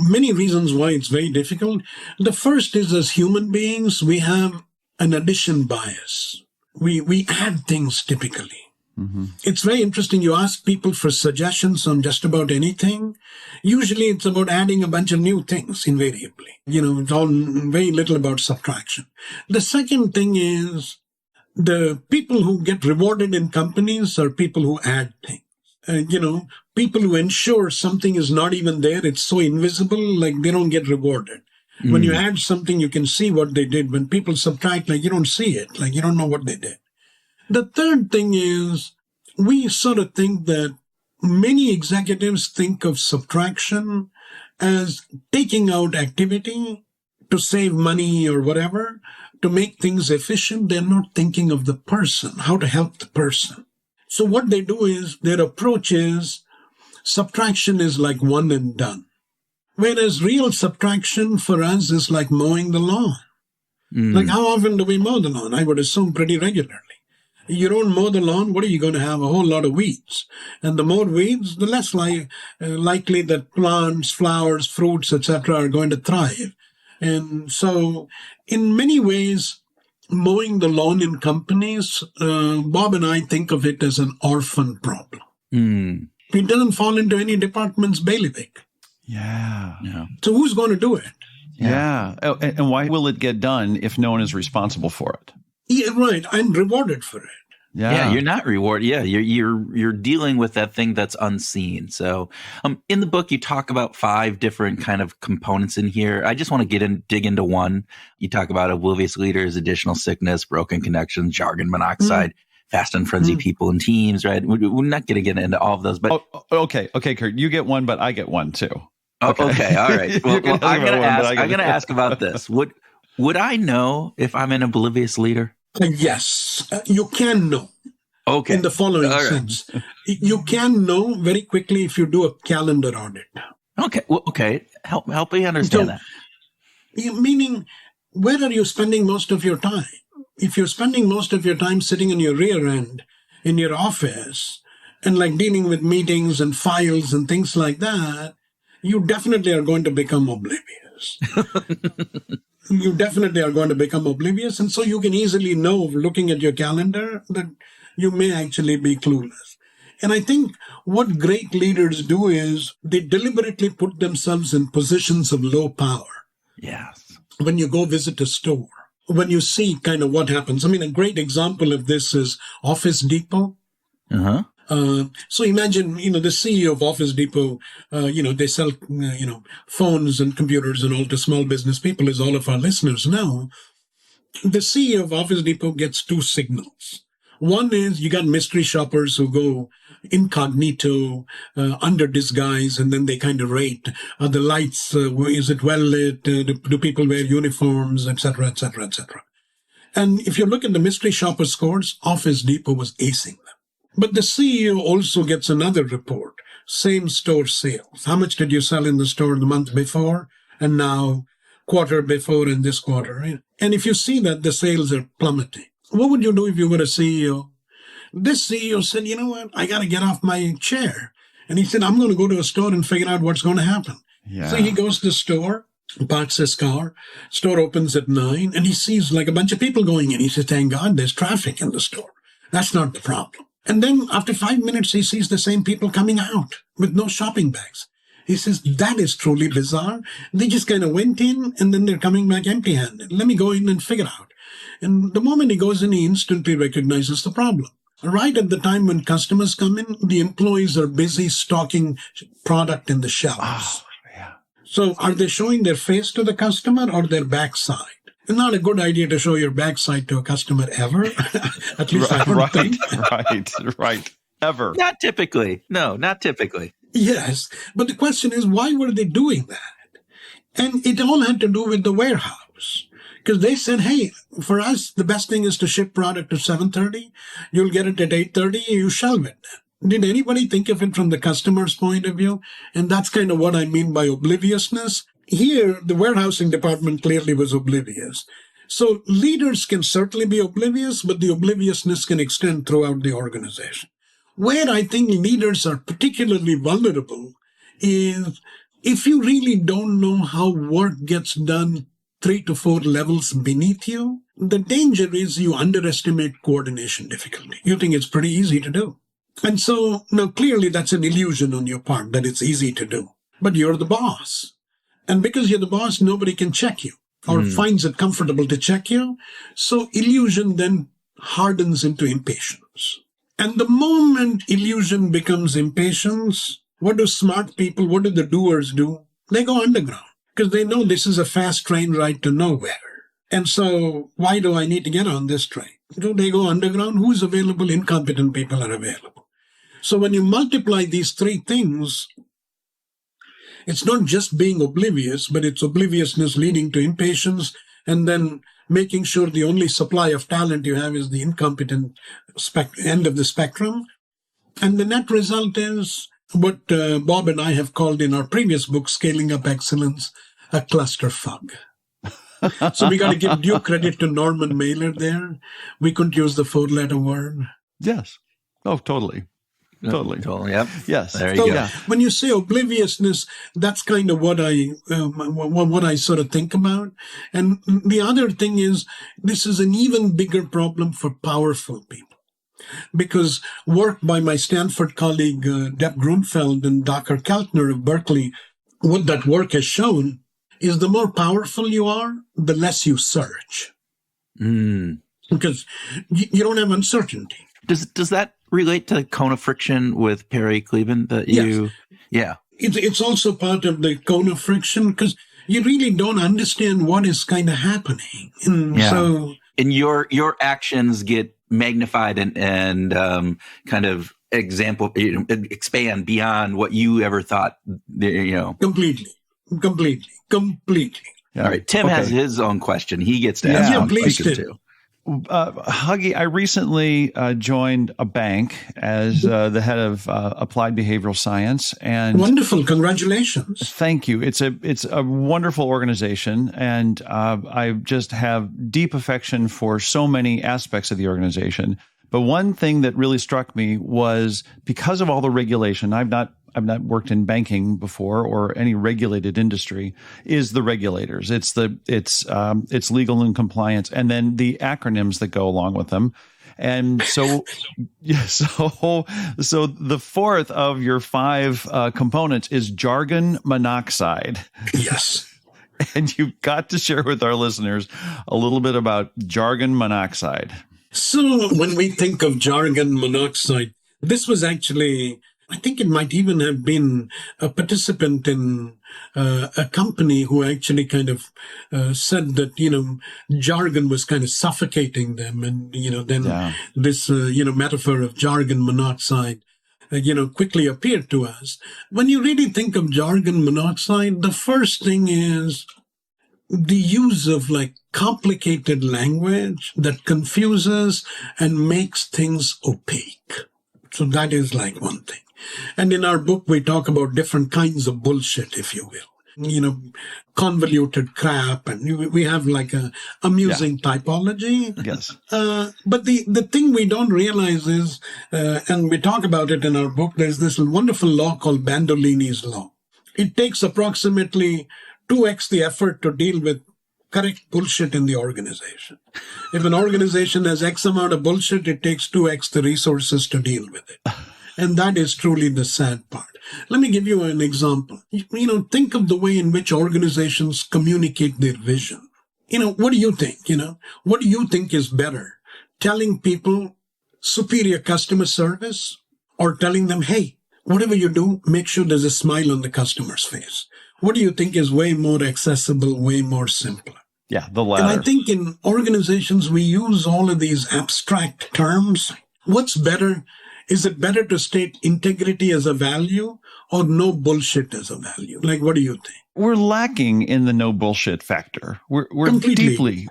many reasons why it's very difficult. The first is, as human beings, we have an addition bias. We add things typically. Mm-hmm. It's very interesting. You ask people for suggestions on just about anything. Usually it's about adding a bunch of new things invariably. It's all very little about subtraction. The second thing is the people who get rewarded in companies are people who add things. People who ensure something is not even there, it's so invisible, like they don't get rewarded. When you add something, you can see what they did. When people subtract, like you don't see it, like you don't know what they did. The third thing is we sort of think that many executives think of subtraction as taking out activity to save money or whatever, to make things efficient. They're not thinking of the person, how to help the person. So what they do is their approach is subtraction is like one and done. Whereas real subtraction for us is like mowing the lawn. Like how often do we mow the lawn? I would assume pretty regularly. You don't mow the lawn, what are you going to have? A whole lot of weeds. And the more weeds, the less likely that plants, flowers, fruits, etc. are going to thrive. And so in many ways, mowing the lawn in companies, Bob and I think of it as an orphan problem. It doesn't fall into any department's bailiwick. Yeah. So who's going to do it? Yeah. And why will it get done if no one is responsible for it? Yeah, right. I'm rewarded for it. Yeah, you're not rewarded. Yeah, you're dealing with that thing that's unseen. So, in the book, you talk about 5 different kind of components in here. I just want to dig into one. You talk about oblivious leaders, additional sickness, broken connections, jargon monoxide, fast and frenzied people and teams. Right? We're not going to get into all of those, but okay, Kurt, you get one, but I get one too. Okay, all right. Well, I'm going to ask about this. Would I know if I'm an oblivious leader? Yes, you can know. Okay. In the following sense, you can know very quickly if you do a calendar audit. Okay. Well, okay. Help me understand that. Meaning, where are you spending most of your time? If you're spending most of your time sitting in your rear end in your office and like dealing with meetings and files and things like that, you definitely are going to become oblivious. You definitely are going to become oblivious. And so you can easily know, looking at your calendar, that you may actually be clueless. And I think what great leaders do is they deliberately put themselves in positions of low power. Yes. When you go visit a store, when you see kind of what happens. I mean, a great example of this is Office Depot. Uh-huh. So imagine, the CEO of Office Depot, they sell, phones and computers and all to small business people, as all of our listeners know. The CEO of Office Depot gets two signals. One is you got mystery shoppers who go incognito, under disguise, and then they kind of rate the lights. Is it well lit? Do people wear uniforms, etc., etc., etc. And if you look at the mystery shopper scores, Office Depot was acing them. But the CEO also gets another report, same store sales. How much did you sell in the store the month before? And now, quarter before and this quarter. Right? And if you see that the sales are plummeting, what would you do if you were a CEO? This CEO said, you know what, I got to get off my chair. And he said, I'm going to go to a store and figure out what's going to happen. Yeah. So he goes to the store, parks his car, store opens at 9, and he sees like a bunch of people going in. He says, thank God there's traffic in the store. That's not the problem. And then after 5 minutes, he sees the same people coming out with no shopping bags. He says, that is truly bizarre. They just kind of went in and then they're coming back empty-handed. Let me go in and figure out. And the moment he goes in, he instantly recognizes the problem. Right at the time when customers come in, the employees are busy stocking product in the shelves. Oh, yeah. So are they showing their face to the customer or their backside? It's not a good idea to show your backside to a customer ever. At least I don't think. Right. Ever. Not typically. No, not typically. Yes. But the question is, why were they doing that? And it all had to do with the warehouse. Because they said, hey, for us, the best thing is to ship product at 7:30. You'll get it at 8:30. You shelve it. Did anybody think of it from the customer's point of view? And that's kind of what I mean by obliviousness. Here, the warehousing department clearly was oblivious. So leaders can certainly be oblivious, but the obliviousness can extend throughout the organization. Where I think leaders are particularly vulnerable is if you really don't know how work gets done 3 to 4 levels beneath you, the danger is you underestimate coordination difficulty. You think it's pretty easy to do. And so, now clearly that's an illusion on your part that it's easy to do. But you're the boss. And because you're the boss, nobody can check you or finds it comfortable to check you. So illusion then hardens into impatience. And the moment illusion becomes impatience, what do smart people, what do the doers do? They go underground because they know this is a fast train ride to nowhere. And so why do I need to get on this train? Do they go underground? Who's available? Incompetent people are available. So when you multiply these 3 things, it's not just being oblivious, but it's obliviousness leading to impatience and then making sure the only supply of talent you have is the incompetent end of the spectrum. And the net result is what Bob and I have called in our previous book, Scaling Up Excellence, a clusterfuck. So we got to give due credit to Norman Mailer there. We couldn't use the 4-letter word. Yes. Oh, totally. Totally. Yep. Yes. There you go. Yeah. When you say obliviousness, that's kind of what I sort of think about. And the other thing is, this is an even bigger problem for powerful people. Because work by my Stanford colleague, Deb Grunfeld and Dr. Keltner of Berkeley, what that work has shown is the more powerful you are, the less you search. Because you don't have uncertainty. Does that relate to the cone of friction with Perry Cleveland that you? Yes. Yeah. It's also part of the cone of friction because you really don't understand what is kind of happening. And so, and your actions get magnified and kind of expand beyond what you ever thought. Completely. Yeah. All right, Tim has his own question. He gets to ask one question too. Huggy, I recently joined a bank as the head of applied behavioral science, and wonderful, congratulations! Thank you. It's a wonderful organization, and I just have deep affection for so many aspects of the organization. But one thing that really struck me was because of all the regulation. I've not worked in banking before or any regulated industry, is the regulators. It's legal and compliance, and then the acronyms that go along with them. And so, yeah, so the fourth of your five components is jargon monoxide. Yes. And you've got to share with our listeners a little bit about jargon monoxide. So when we think of jargon monoxide, this was actually, I think it might even have been a participant in a company who actually kind of said that, jargon was kind of suffocating them. And, then this, metaphor of jargon monoxide, quickly appeared to us. When you really think of jargon monoxide, the first thing is the use of complicated language that confuses and makes things opaque. So that is one thing. And in our book, we talk about different kinds of bullshit, if you will. Convoluted crap, and we have a amusing typology. Yes. But the thing we don't realize is, and we talk about it in our book, there's this wonderful law called Bandolini's law. It takes approximately 2x the effort to deal with correct bullshit in the organization. If an organization has X amount of bullshit, it takes 2x the resources to deal with it. And that is truly the sad part. Let me give you an example. Think of the way in which organizations communicate their vision. What do you think? What do you think is better? Telling people superior customer service, or telling them, hey, whatever you do, make sure there's a smile on the customer's face? What do you think is way more accessible, way more simpler? Yeah, the latter. And I think in organizations, we use all of these abstract terms. What's better? Is it better to state integrity as a value or no bullshit as a value? What do you think? We're lacking in the no bullshit factor. We're deeply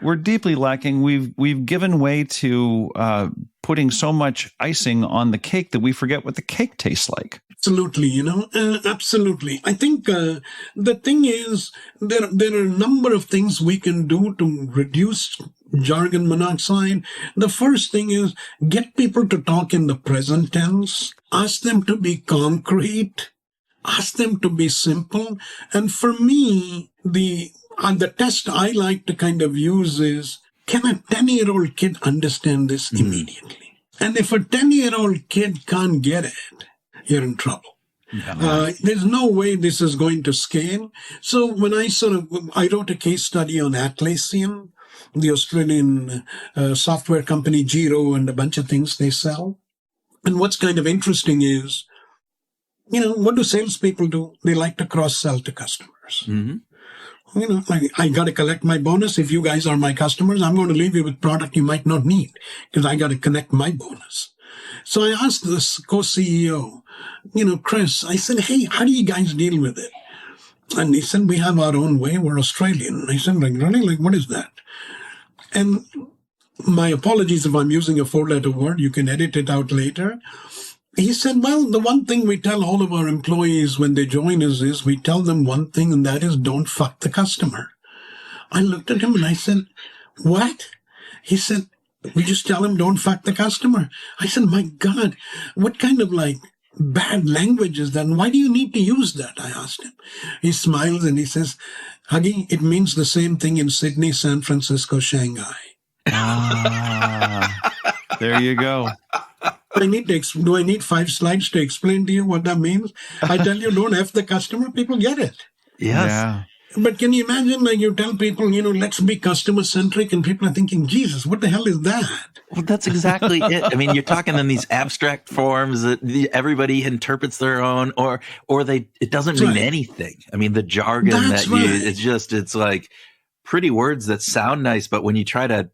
lacking. We've given way to putting so much icing on the cake that we forget what the cake tastes like. Absolutely, absolutely. I think the thing is there are a number of things we can do to reduce jargon monoxide. The first thing is get people to talk in the present tense, ask them to be concrete, ask them to be simple. And for me, the test I like to kind of use is, can a 10-year-old kid understand this immediately? And if a 10-year-old kid can't get it, you're in trouble. Yeah. There's no way this is going to scale. So when I wrote a case study on Atlassian, the Australian software company, Giro, and a bunch of things they sell. And what's kind of interesting is, what do salespeople do? They like to cross-sell to customers. Mm-hmm. I got to collect my bonus. If you guys are my customers, I'm going to leave you with product you might not need because I got to connect my bonus. So I asked this co-CEO, Chris, I said, hey, how do you guys deal with it? And he said, we have our own way. We're Australian. I said, really? What is that? And my apologies if I'm using a 4-letter word. You can edit it out later. He said, well, the one thing we tell all of our employees when they join us is we tell them one thing, and that is don't fuck the customer. I looked at him and I said, what? He said, we just tell him don't fuck the customer. I said, my God, what kind of bad language is that? And why do you need to use that? I asked him. He smiles and he says, Huggy, it means the same thing in Sydney, San Francisco, Shanghai. There you go. Do I need 5 slides to explain to you what that means? I tell you, don't F the customer, people get it. Yes. Yeah. But can you imagine, you tell people, let's be customer-centric, and people are thinking, Jesus, what the hell is that? Well, that's exactly it. I mean, you're talking in these abstract forms that everybody interprets their own, or it doesn't mean anything. I mean, the jargon it's like pretty words that sound nice, but when you try to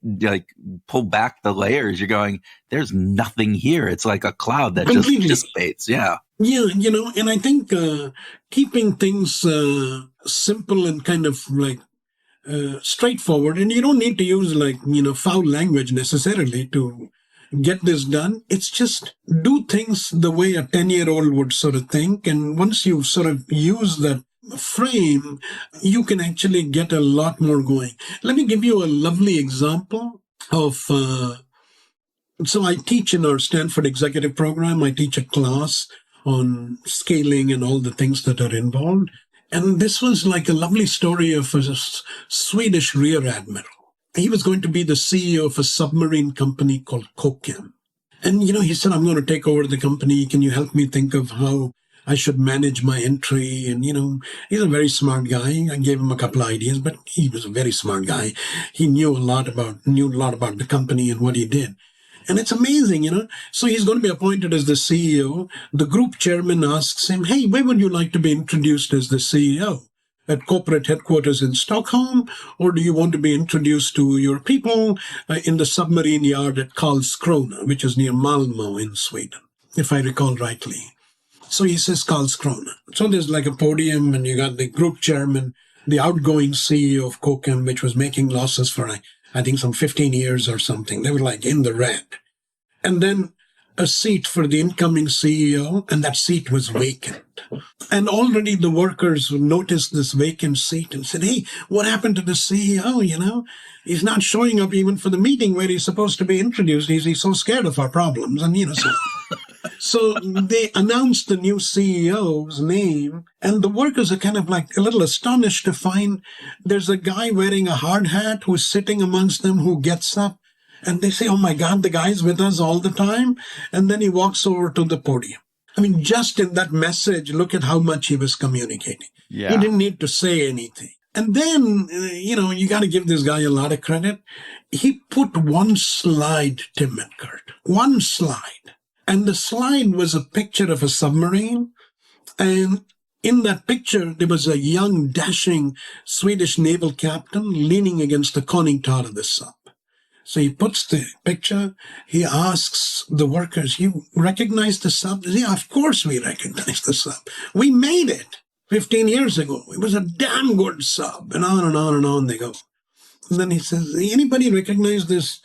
pull back the layers, you're going, there's nothing here. It's like a cloud that just dissipates. Yeah. Yeah, and I think keeping things simple and kind of straightforward, and you don't need to use foul language necessarily to get this done. It's just do things the way a 10-year-old would sort of think. And once you sort of use that frame, you can actually get a lot more going. Let me give you a lovely example of, so I teach in our Stanford executive program. I teach a class on scaling and all the things that are involved. And this was like a lovely story of a Swedish rear admiral. He was going to be the CEO of a submarine company called Kokem. And, he said, I'm going to take over the company. Can you help me think of how I should manage my entry? And, he's a very smart guy. I gave him a couple of ideas, but he was a very smart guy. He knew a lot about the company and what he did. And it's amazing, So he's going to be appointed as the CEO. The group chairman asks him, hey, where would you like to be introduced as the CEO? At corporate headquarters in Stockholm? Or do you want to be introduced to your people in the submarine yard at Karlskrona, which is near Malmö in Sweden, if I recall rightly? So he says Karlskrona. So there's like a podium, and you got the group chairman, the outgoing CEO of Kokem, which was making losses for, I think, some 15 years or something. They were like in the red. And then a seat for the incoming CEO, and that seat was vacant. And already the workers noticed this vacant seat and said, hey, what happened to the CEO, He's not showing up even for the meeting where he's supposed to be introduced. He's so scared of our problems. And, so they announced the new CEO's name, and the workers are kind of like a little astonished to find there's a guy wearing a hard hat who's sitting amongst them who gets up, and they say, oh my God, the guy's with us all the time. And then he walks over to the podium. I mean, just in that message, look at how much he was communicating. Yeah. He didn't need to say anything. And then, you got to give this guy a lot of credit. He put one slide, Tim and Kurt, one slide. And the slide was a picture of a submarine. And in that picture, there was a young, dashing Swedish naval captain leaning against the conning tower of the sub. So he puts the picture. He asks the workers, you recognize the sub? Yeah, of course we recognize the sub. We made it 15 years ago. It was a damn good sub. And on and on and on they go. And then he says, anybody recognize this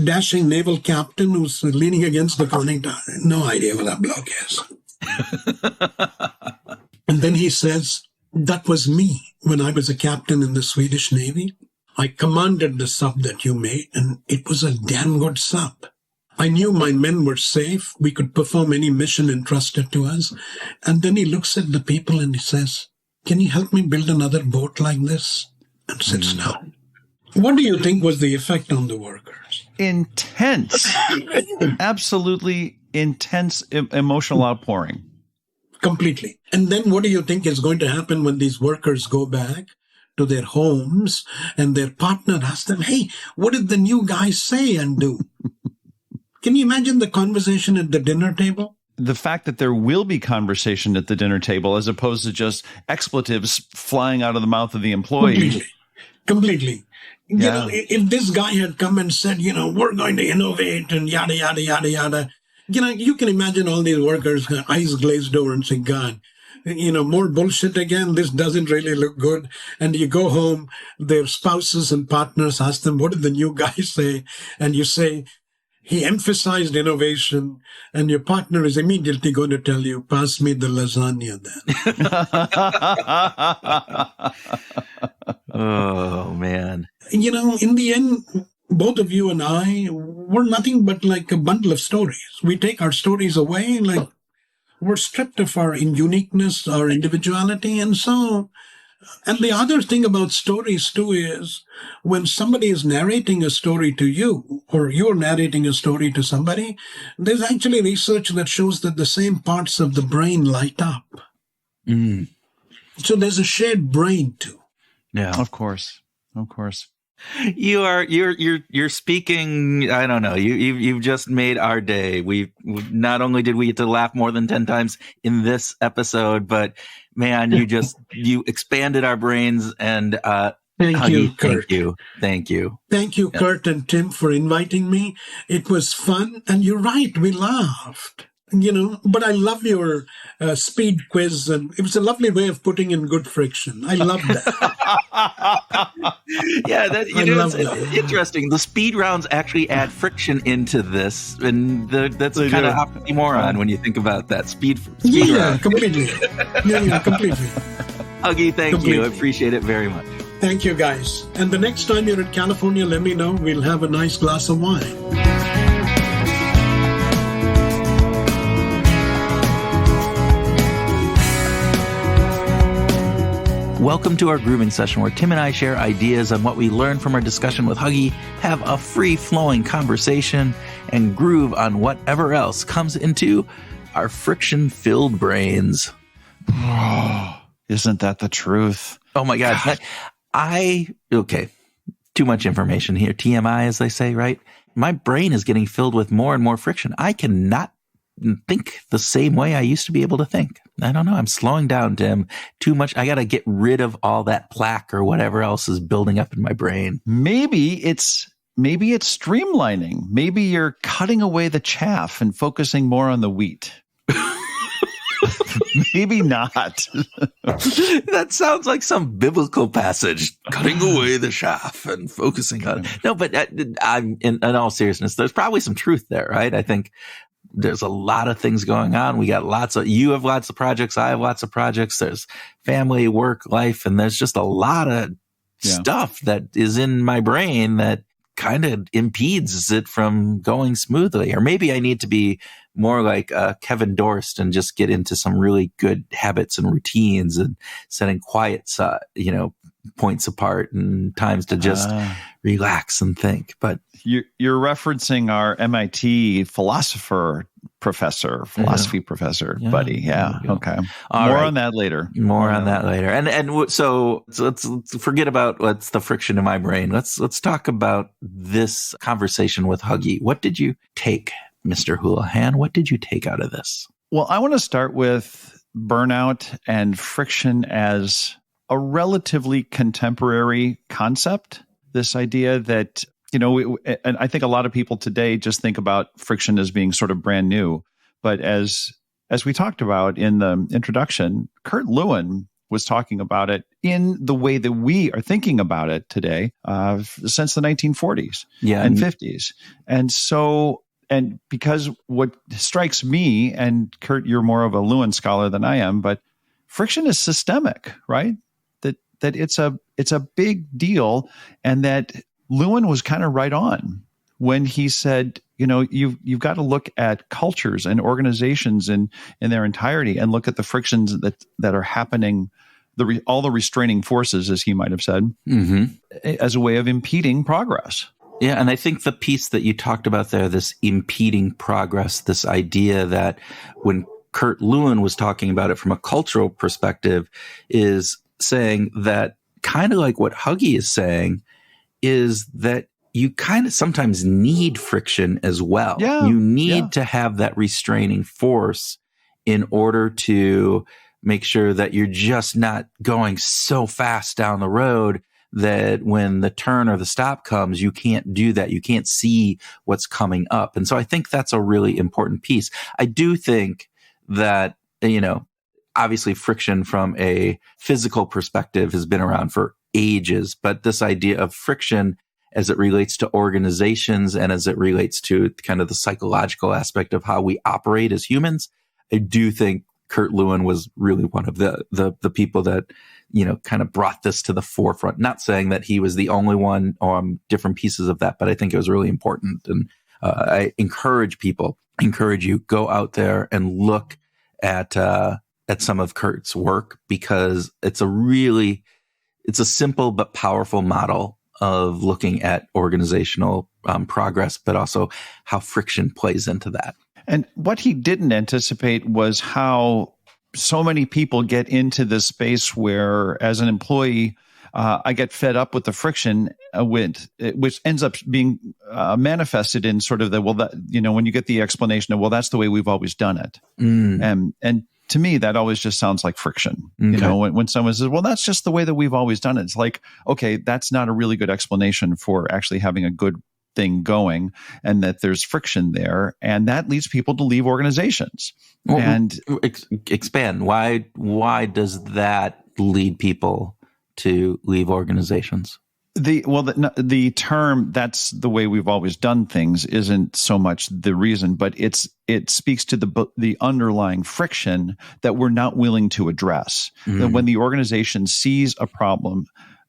dashing naval captain who's leaning against the conning tower? No idea what that bloke is. And then he says, that was me when I was a captain in the Swedish Navy. I commanded the sub that you made, and it was a damn good sub. I knew my men were safe. We could perform any mission entrusted to us. And then he looks at the people and he says, can you help me build another boat like this? And sits down. What do you think was the effect on the workers? Intense. Absolutely intense emotional outpouring. Completely. And then what do you think is going to happen when these workers go back to their homes and their partner asks them, hey, what did the new guy say and do? Can you imagine the conversation at the dinner table? The fact that there will be conversation at the dinner table as opposed to just expletives flying out of the mouth of the employee. Completely. Yeah. If this guy had come and said, we're going to innovate and yada, yada, yada, yada, you can imagine all these workers, eyes glazed over and say, God, more bullshit again. This doesn't really look good. And you go home, their spouses and partners ask them, what did the new guy say? And you say, he emphasized innovation. And your partner is immediately going to tell you, pass me the lasagna then. Oh, man. In the end, both of you and I were nothing but like a bundle of stories. We take our stories away, like we're stripped of our uniqueness, our individuality. And the other thing about stories too is when somebody is narrating a story to you or you're narrating a story to somebody, there's actually research that shows that the same parts of the brain light up. Mm. So there's a shared brain too. Yeah, of course. You're speaking. I don't know. You've just made our day. We not only did we get to laugh more than 10 times in this episode, but man, you expanded our brains. And thank you, Kurt. Thank you, Kurt and Tim, for inviting me. It was fun, and you're right. We laughed. But I love your speed quiz, and it was a lovely way of putting in good friction. I love that. Yeah, love it's that. interesting. The speed rounds actually add friction into this, and that's kind of oxymoron when you think about that. Speed round. Completely. Completely. Huggy, thank you. I appreciate it very much. Thank you, guys. And the next time you're in California, let me know. We'll have a nice glass of wine. Welcome to our grooving session where Tim and I share ideas on what we learned from our discussion with Huggy, have a free-flowing conversation, and groove on whatever else comes into our friction-filled brains. Oh, isn't that the truth? Oh my God. Okay, too much information here. TMI, as they say, right? My brain is getting filled with more and more friction. I cannot think the same way I used to be able to think. I don't know. I'm slowing down, Tim. Too much. I got to get rid of all that plaque or whatever else is building up in my brain. Maybe it's streamlining. Maybe you're cutting away the chaff and focusing more on the wheat. Maybe not. That sounds like some biblical passage. Cutting away the chaff and focusing on. No, but I'm in all seriousness, there's probably some truth there, right? I think there's a lot of things going on. You have lots of projects. I have lots of projects. There's family, work, life, and there's just a lot of stuff that is in my brain that kind of impedes it from going smoothly. Or maybe I need to be more like Kevin Dorst and just get into some really good habits and routines and setting quiet, points apart and times to just relax and think. But you're referencing our MIT philosophy professor, buddy. Yeah. Okay. More on that later. And so let's forget about what's the friction in my brain. Let's talk about this conversation with Huggy. What did you take, Mr. Houlihan? What did you take out of this? Well, I want to start with burnout and friction as a relatively contemporary concept. This idea that, and I think a lot of people today just think about friction as being sort of brand new. But as we talked about in the introduction, Kurt Lewin was talking about it in the way that we are thinking about it today since the 1940s and 50s. And because what strikes me, and Kurt, you're more of a Lewin scholar than I am, but friction is systemic, right? That it's a big deal, and that Lewin was kind of right on when he said, you've got to look at cultures and organizations in their entirety and look at the frictions that are happening, all the restraining forces, as he might have said, as a way of impeding progress. Yeah, and I think the piece that you talked about there, this impeding progress, this idea that when Kurt Lewin was talking about it from a cultural perspective, is saying that kind of like what Huggy is saying is that you kind of sometimes need friction as well. Yeah, you need to have that restraining force in order to make sure that you're just not going so fast down the road that when the turn or the stop comes, you can't do that. You can't see what's coming up. And so I think that's a really important piece. I do think that, obviously friction from a physical perspective has been around for ages, but this idea of friction as it relates to organizations and as it relates to kind of the psychological aspect of how we operate as humans, I do think Kurt Lewin was really one of the people that, kind of brought this to the forefront. Not saying that he was the only one on different pieces of that, but I think it was really important. And I encourage you, go out there and look at some of Kurt's work, because it's a simple but powerful model of looking at organizational progress, but also how friction plays into that. And what he didn't anticipate was how so many people get into this space where, as an employee, I get fed up with the friction, which ends up being manifested in sort of when you get the explanation of, that's the way we've always done it. And to me, that always just sounds like friction. Okay. When someone says, that's just the way that we've always done it. It's like, okay, that's not a really good explanation for actually having a good thing going, and that there's friction there, and that leads people to leave organizations. Well, and expand. Why does that lead people to leave organizations? The term, that's the way we've always done things, isn't so much the reason, but it speaks to the underlying friction that we're not willing to address. That when the organization sees a problem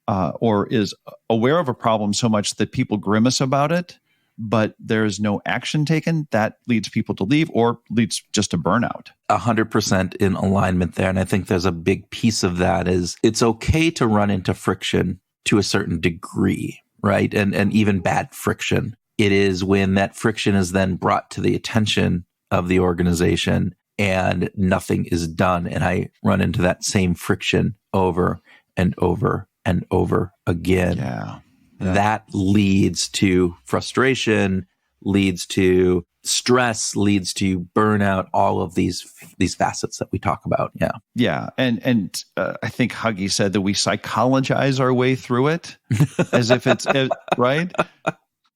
or is aware of a problem so much that people grimace about it, but there's no action taken, that leads people to leave or leads just to burnout. 100% in alignment there. And I think there's a big piece of that is it's okay to run into friction to a certain degree, right? And even bad friction. It is when that friction is then brought to the attention of the organization and nothing is done. And I run into that same friction over and over and over again. Yeah. That leads to frustration, leads to stress, leads to burnout, all of these facets that we talk about. Yeah. Yeah. And I think Huggy said that we psychologize our way through it as if it's right.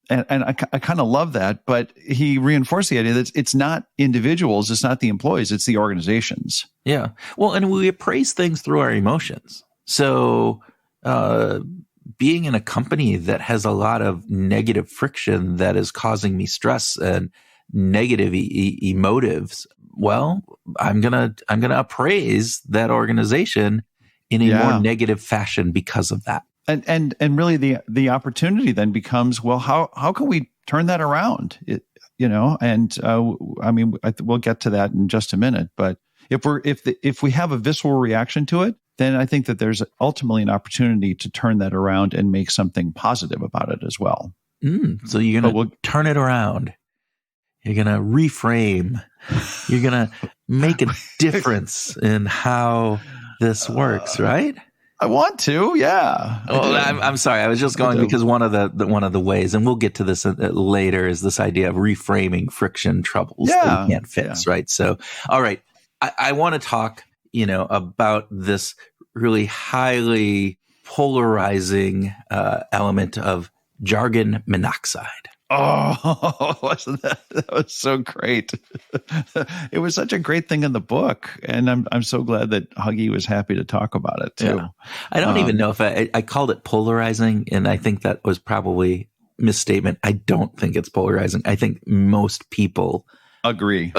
And I kind of love that, but he reinforced the idea that it's not individuals, it's not the employees, it's the organizations. Yeah. Well, and we appraise things through our emotions. So, being in a company that has a lot of negative friction that is causing me stress and negative emotives, well, I'm gonna appraise that organization in a more negative fashion because of that. And really the opportunity then becomes, well, how can we turn that around? We'll get to that in just a minute. But if we have a visceral reaction to it, then I think that there's ultimately an opportunity to turn that around and make something positive about it as well. So you're going to turn it around. You're going to reframe. You're going to make a difference in how this works, right? I want to, yeah. Well, I'm sorry. I was just going because one of the ways, and we'll get to this later, is this idea of reframing friction troubles that you can't fix, right? So, all right, I want to talk, about this really highly polarizing element of jargon monoxide. Oh, wasn't that was so great. It was such a great thing in the book. And I'm so glad that Huggy was happy to talk about it too. Yeah. I don't even know if I called it polarizing, and I think that was probably a misstatement. I don't think it's polarizing. I think most people agree.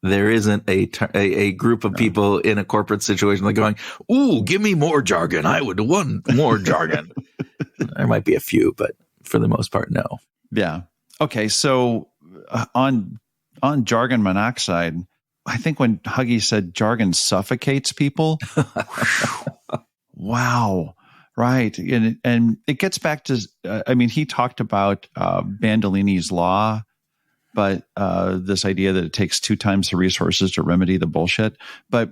There isn't a group of people in a corporate situation like going, "Ooh, give me more jargon. I would want more jargon." There might be a few, but for the most part, no. Yeah. Okay. So on jargon monoxide, I think when Huggy said jargon suffocates people, wow. Right. And it gets back to, he talked about Bandolini's law, but this idea that it takes 2 times the resources to remedy the bullshit. But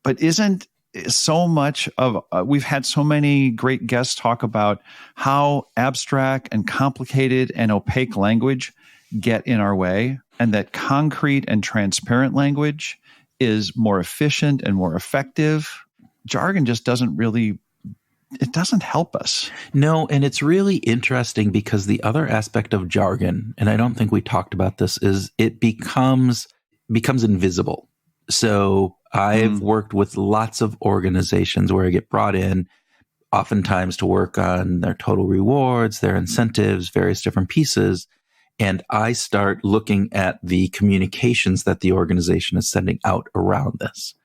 isn't so much of we've had so many great guests talk about how abstract and complicated and opaque language get in our way, and that concrete and transparent language is more efficient and more effective. Jargon just doesn't help us. No, and it's really interesting because the other aspect of jargon, and I don't think we talked about this, is it becomes invisible. So I've worked with lots of organizations where I get brought in oftentimes to work on their total rewards, their incentives, various different pieces. And I start looking at the communications that the organization is sending out around this.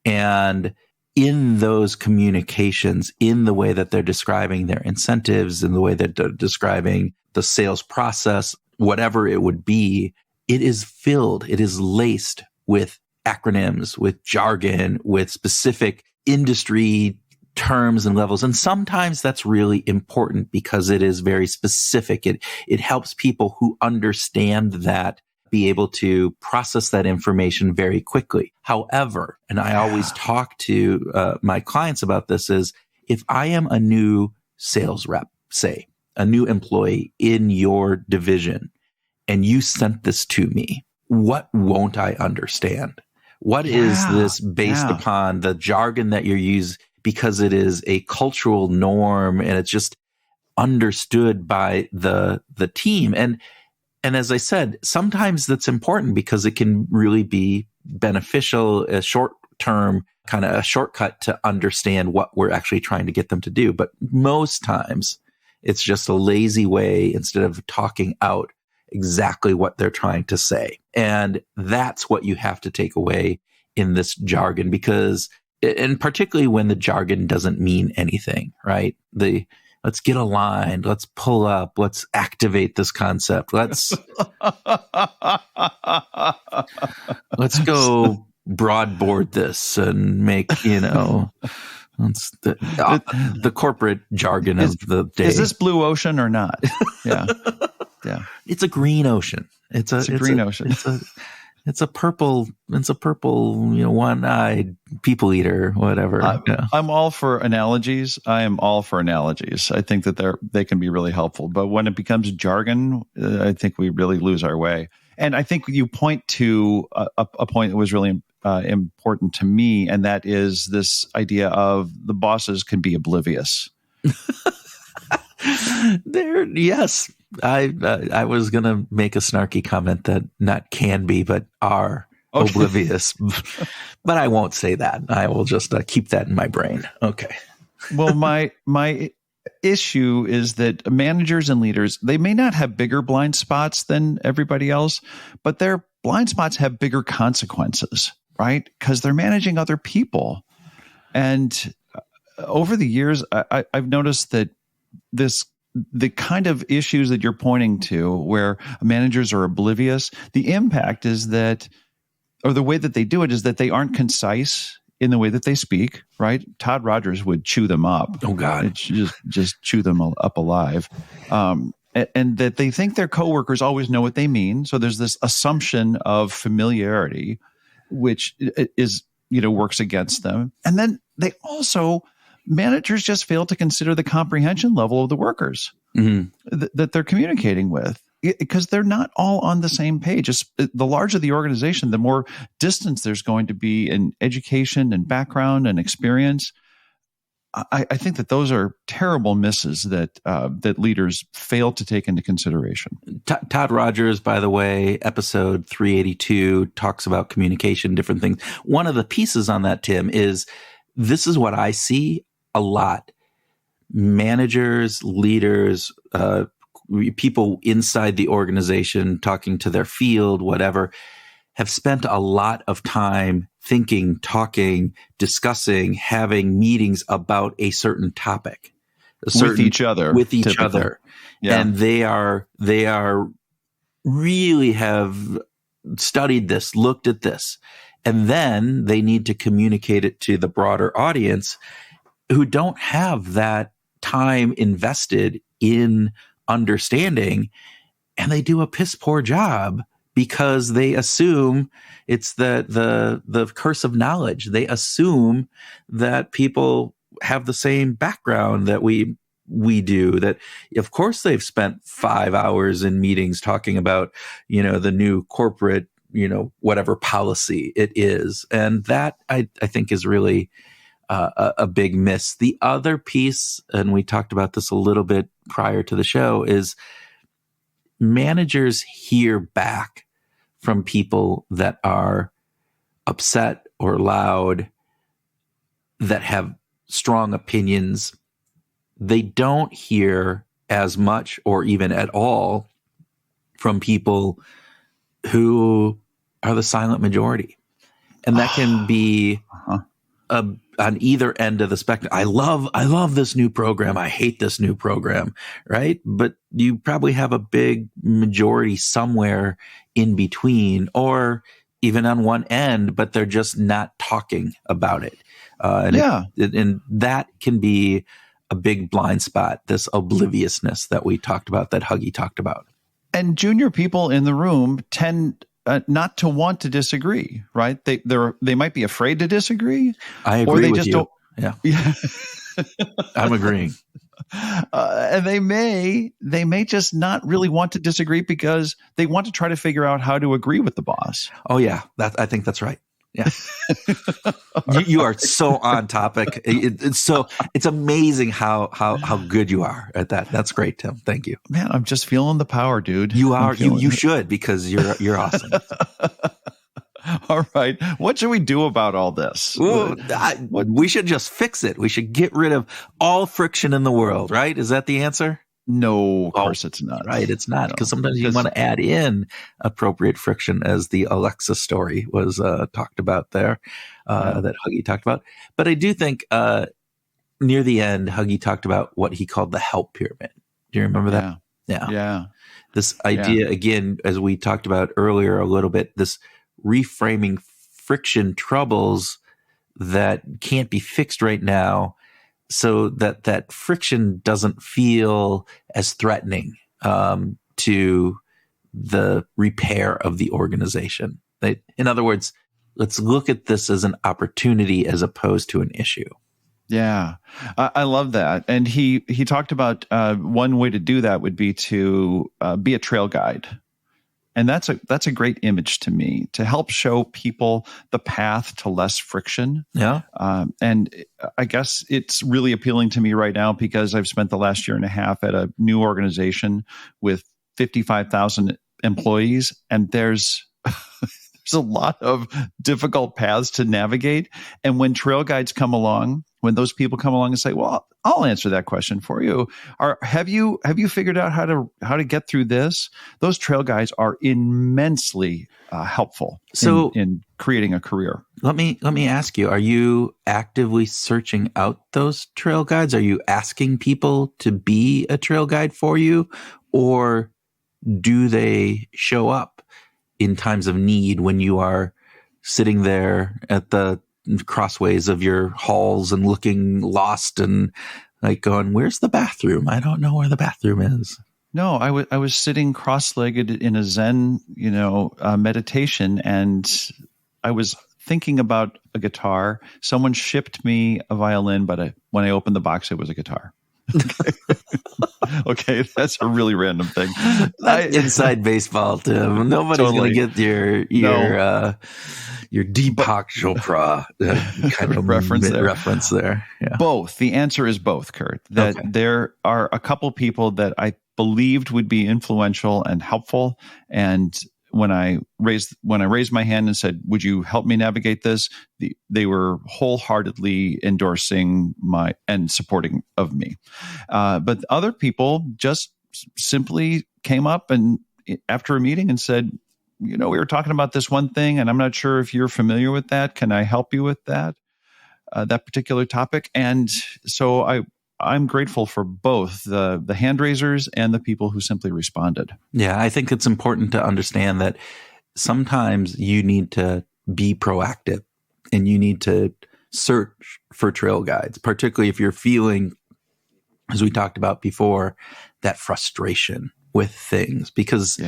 And in those communications, in the way that they're describing their incentives, in the way that they're describing the sales process, whatever it would be, it is laced with acronyms, with jargon, with specific industry terms and levels. And sometimes that's really important because it is very specific. It helps people who understand that be able to process that information very quickly. However, and I always talk to my clients about this, is if I am a new sales rep, say, a new employee in your division, and you sent this to me, what won't I understand? What is this based upon the jargon that you're using? Because it is a cultural norm, and it's just, understood by the team. And as I said, sometimes that's important because it can really be beneficial, a short-term kind of a shortcut to understand what we're actually trying to get them to do. But most times it's just a lazy way instead of talking out exactly what they're trying to say. And that's what you have to take away in this jargon, because, and particularly when the jargon doesn't mean anything, right? Let's get aligned. Let's pull up. Let's activate this concept. Let's go broadboard this and make, it's the corporate jargon of the day. Is this blue ocean or not? Yeah. Yeah. It's a green ocean. It's a green ocean. It's a purple, one-eyed people eater, whatever. I'm all for analogies. I am all for analogies. I think that they can be really helpful. But when it becomes jargon, I think we really lose our way. And I think you point to a point that was really important to me, and that is this idea of the bosses can be oblivious. Yes. I was going to make a snarky comment that not can be, but are oblivious, but I won't say that. I will just keep that in my brain. Okay. Well, my issue is that managers and leaders, they may not have bigger blind spots than everybody else, but their blind spots have bigger consequences, right? Because they're managing other people. And over the years, I've noticed that the kind of issues that you're pointing to where managers are oblivious, the impact is that, or the way that they do it is that they aren't concise in the way that they speak, right? Todd Rogers would chew them up. Oh God. It's just chew them up alive. And that they think their coworkers always know what they mean. So there's this assumption of familiarity, which is, works against them. And then managers just fail to consider the comprehension level of the workers that they're communicating with, because they're not all on the same page. The larger the organization, the more distance there's going to be in education and background and experience. I think that those are terrible misses that leaders fail to take into consideration. Todd Rogers, by the way, episode 382 talks about communication, different things. One of the pieces on that, Tim, is this is what I see a lot. Managers, leaders, people inside the organization talking to their field, whatever, have spent a lot of time thinking, talking, discussing, having meetings about a certain topic. With each other. Yeah. And they are really have studied this, looked at this, and then they need to communicate it to the broader audience who don't have that time invested in understanding, and they do a piss poor job because they assume it's the curse of knowledge. They assume that people have the same background that we do, that of course they've spent 5 hours in meetings talking about, the new corporate, whatever policy it is. And that I think is really a big miss. The other piece, and we talked about this a little bit prior to the show, is managers hear back from people that are upset or loud, that have strong opinions. They don't hear as much or even at all from people who are the silent majority. And that can be on either end of the spectrum. I love this new program. I hate this new program, right? But you probably have a big majority somewhere in between, or even on one end, but they're just not talking about it. And that can be a big blind spot, this obliviousness that we talked about, that Huggy talked about. And junior people in the room tend not to want to disagree, right? They might be afraid to disagree. I agree, or they with just you. Yeah. I'm agreeing. And they may just not really want to disagree because they want to try to figure out how to agree with the boss. Oh yeah, I think that's right. Yeah. You are so on topic. It's amazing how good you are at that. That's great, Tim. Thank you. Man, I'm just feeling the power, dude. You are. You should, because you're awesome. All right. What should we do about all this? We should just fix it. We should get rid of all friction in the world, right? Is that the answer? No, of course it's not. Right, it's not, because sometimes you want to add in appropriate friction, as the Alexa story was talked about there, that Huggy talked about. But I do think near the end, Huggy talked about what he called the help pyramid. Do you remember that? Yeah. This idea, again, as we talked about earlier a little bit, this reframing friction troubles that can't be fixed right now, so that friction doesn't feel as threatening to the repair of the organization. In other words, let's look at this as an opportunity as opposed to an issue. Yeah, I love that. And he talked about one way to do that would be to be a trail guide. And that's a great image to me, to help show people the path to less friction. Yeah. And I guess it's really appealing to me right now because I've spent the last year and a half at a new organization with 55,000 employees, and there's a lot of difficult paths to navigate. And when trail guides come along, when those people come along and say, "Well, I'll answer that question for you," or have you figured out how to get through this? Those trail guides are immensely helpful in creating a career. Let me ask you: are you actively searching out those trail guides? Are you asking people to be a trail guide for you, or do they show up in times of need when you are sitting there at the crossways of your halls and looking lost and like going, "Where's the bathroom? I don't know where the bathroom is"? No, I was sitting cross-legged in a Zen, meditation, and I was thinking about a guitar. Someone shipped me a violin, but when I opened the box, it was a guitar. Okay, that's a really random thing. Inside baseball, Tim. Nobody's going to get your Deepak Chopra kind of reference there. Yeah. Both. The answer is both, Kurt. That there are a couple people that I believed would be influential and helpful, and when I raised my hand and said, "Would you help me navigate this?" They were wholeheartedly endorsing and supporting of me. But other people just simply came up and after a meeting and said, "We were talking about this one thing, and I'm not sure if you're familiar with that. Can I help you with that particular topic?" And so I'm grateful for both the hand raisers and the people who simply responded. Yeah, I think it's important to understand that sometimes you need to be proactive and you need to search for trail guides, particularly if you're feeling, as we talked about before, that frustration with things, because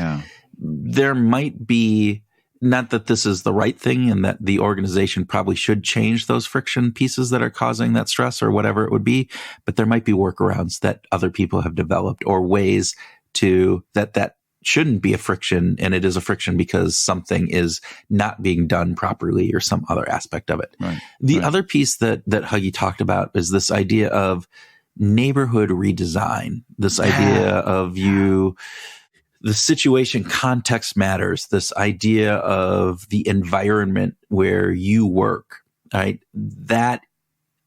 there might be, not that this is the right thing and that the organization probably should change those friction pieces that are causing that stress or whatever it would be, but there might be workarounds that other people have developed or ways to that shouldn't be a friction, and it is a friction because something is not being done properly or some other aspect of it. Right. The other piece that Huggy talked about is this idea of neighborhood redesign, this idea of the situation context matters, this idea of the environment where you work, right? That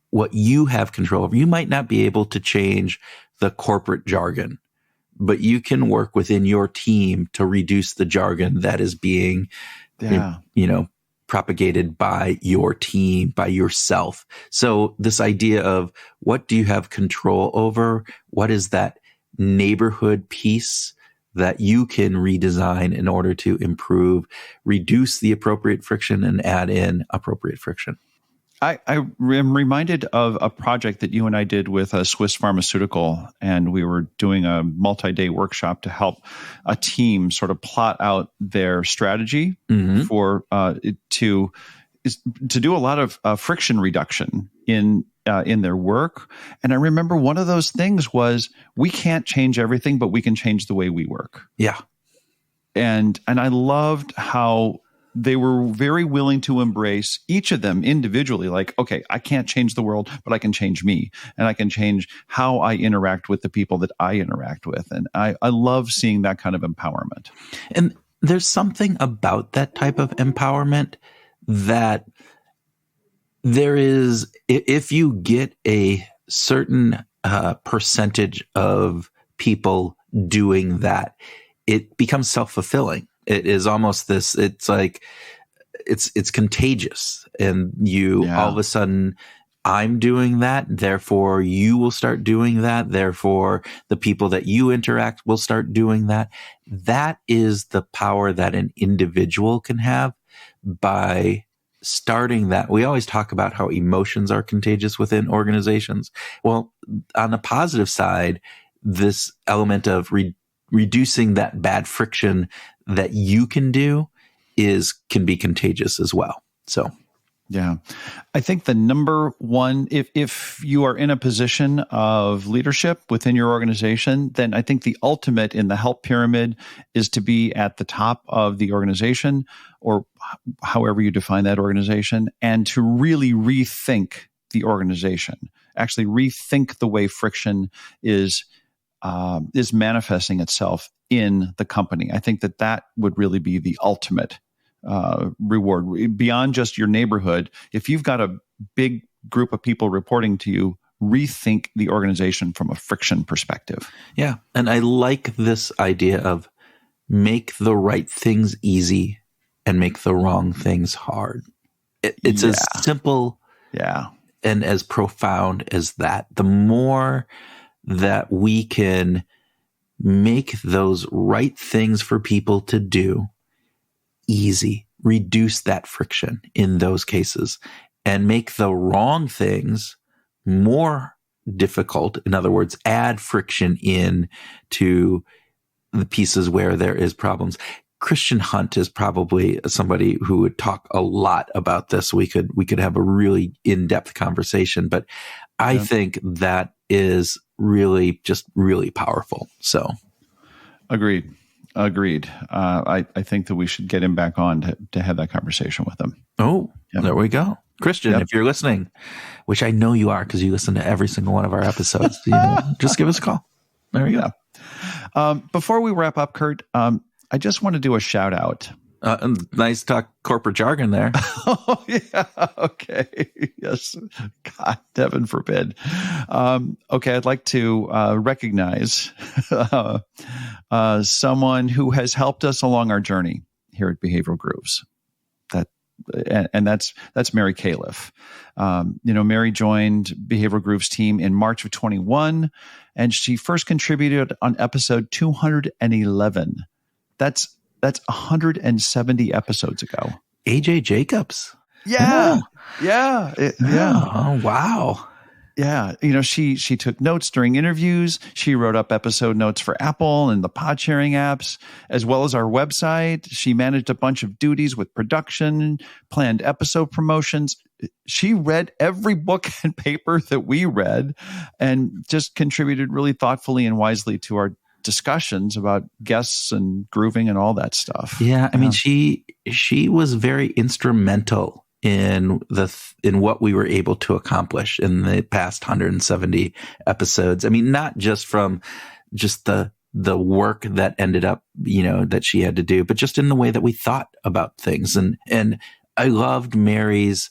what you have control over. You might not be able to change the corporate jargon, but you can work within your team to reduce the jargon that is being, propagated by your team, by yourself. So this idea of what do you have control over? What is that neighborhood piece that you can redesign in order to improve, reduce the appropriate friction and add in appropriate friction? I am reminded of a project that you and I did with a Swiss pharmaceutical, and we were doing a multi-day workshop to help a team sort of plot out their strategy for to do a lot of friction reduction in their work. And I remember one of those things was, we can't change everything, but we can change the way we work. Yeah. And I loved how they were very willing to embrace each of them individually. Like, okay, I can't change the world, but I can change me, and I can change how I interact with the people that I interact with. And I love seeing that kind of empowerment. And there's something about that type of empowerment that there is, if you get a certain percentage of people doing that, it becomes self-fulfilling. It is almost this, it's like, it's contagious. And you all of a sudden, I'm doing that, therefore you will start doing that, therefore the people that you interact will start doing that. That is the power that an individual can have by starting that. We always talk about how emotions are contagious within organizations. Well, on the positive side, this element of reducing that bad friction that you can do can be contagious as well. So, yeah, I think the number one, if you are in a position of leadership within your organization, then I think the ultimate in the help pyramid is to be at the top of the organization, or however you define that organization, and to really rethink the organization, actually rethink the way friction is manifesting itself in the company. I think that would really be the ultimate reward beyond just your neighborhood. If you've got a big group of people reporting to you, rethink the organization from a friction perspective. Yeah. And I like this idea of make the right things easy and make the wrong things hard. It's as simple and as profound as that. The more that we can make those right things for people to do easy, reduce that friction in those cases, and make the wrong things more difficult. In other words, add friction in to the pieces where there is problems. Christian Hunt is probably somebody who would talk a lot about this. We could have a really in-depth conversation, but I think that is really just really powerful. So agreed. I think that we should get him back on to have that conversation with him. Oh, there we go. Christian, if you're listening, which I know you are because you listen to every single one of our episodes, just give us a call. There we go. Before we wrap up, Kurt, I just want to do a shout out. Nice talk corporate jargon there. Oh, yeah. Okay. Yes. God, heaven forbid. Okay. I'd like to recognize someone who has helped us along our journey here at Behavioral Grooves. And that's Mary Califf. Mary joined Behavioral Grooves team in March of 21, and she first contributed on episode 211. That's 170 episodes ago. AJ Jacobs. Yeah. Oh, wow. Yeah. She took notes during interviews. She wrote up episode notes for Apple and the pod sharing apps, as well as our website. She managed a bunch of duties with production, planned episode promotions. She read every book and paper that we read and just contributed really thoughtfully and wisely to our discussions about guests and grooving and all that stuff. Yeah. I mean, she was very instrumental in what we were able to accomplish in the past 170 episodes. I mean, not just from just the work that ended up, that she had to do, but just in the way that we thought about things. And I loved Mary's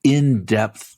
in-depth,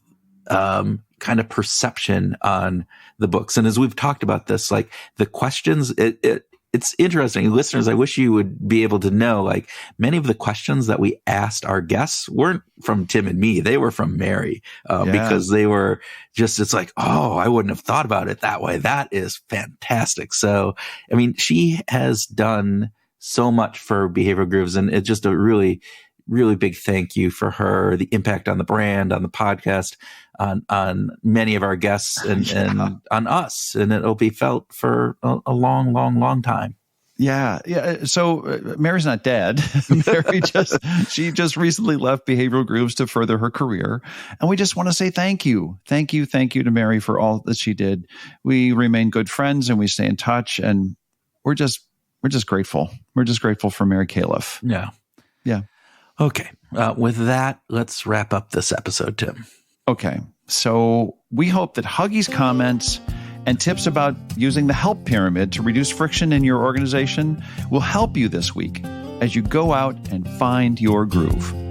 kind of perception on the books. And as we've talked about this, like the questions, it's interesting. Listeners, I wish you would be able to know, like many of the questions that we asked our guests weren't from Tim and me. They were from Mary, because they were just, it's like, oh, I wouldn't have thought about it that way. That is fantastic. So, I mean, she has done so much for Behavioral Grooves, and it's just a really, really big thank you for her, the impact on the brand, on the podcast, on many of our guests and on us. And it'll be felt for a long, long, long time. Yeah. So Mary's not dead. She just recently left Behavioral Grooves to further her career. And we just want to say thank you. Thank you to Mary for all that she did. We remain good friends and we stay in touch, and we're just grateful. We're just grateful for Mary Califf. Yeah. Yeah. Okay. With that, let's wrap up this episode, Tim. Okay. So we hope that Huggy's comments and tips about using the help pyramid to reduce friction in your organization will help you this week as you go out and find your groove.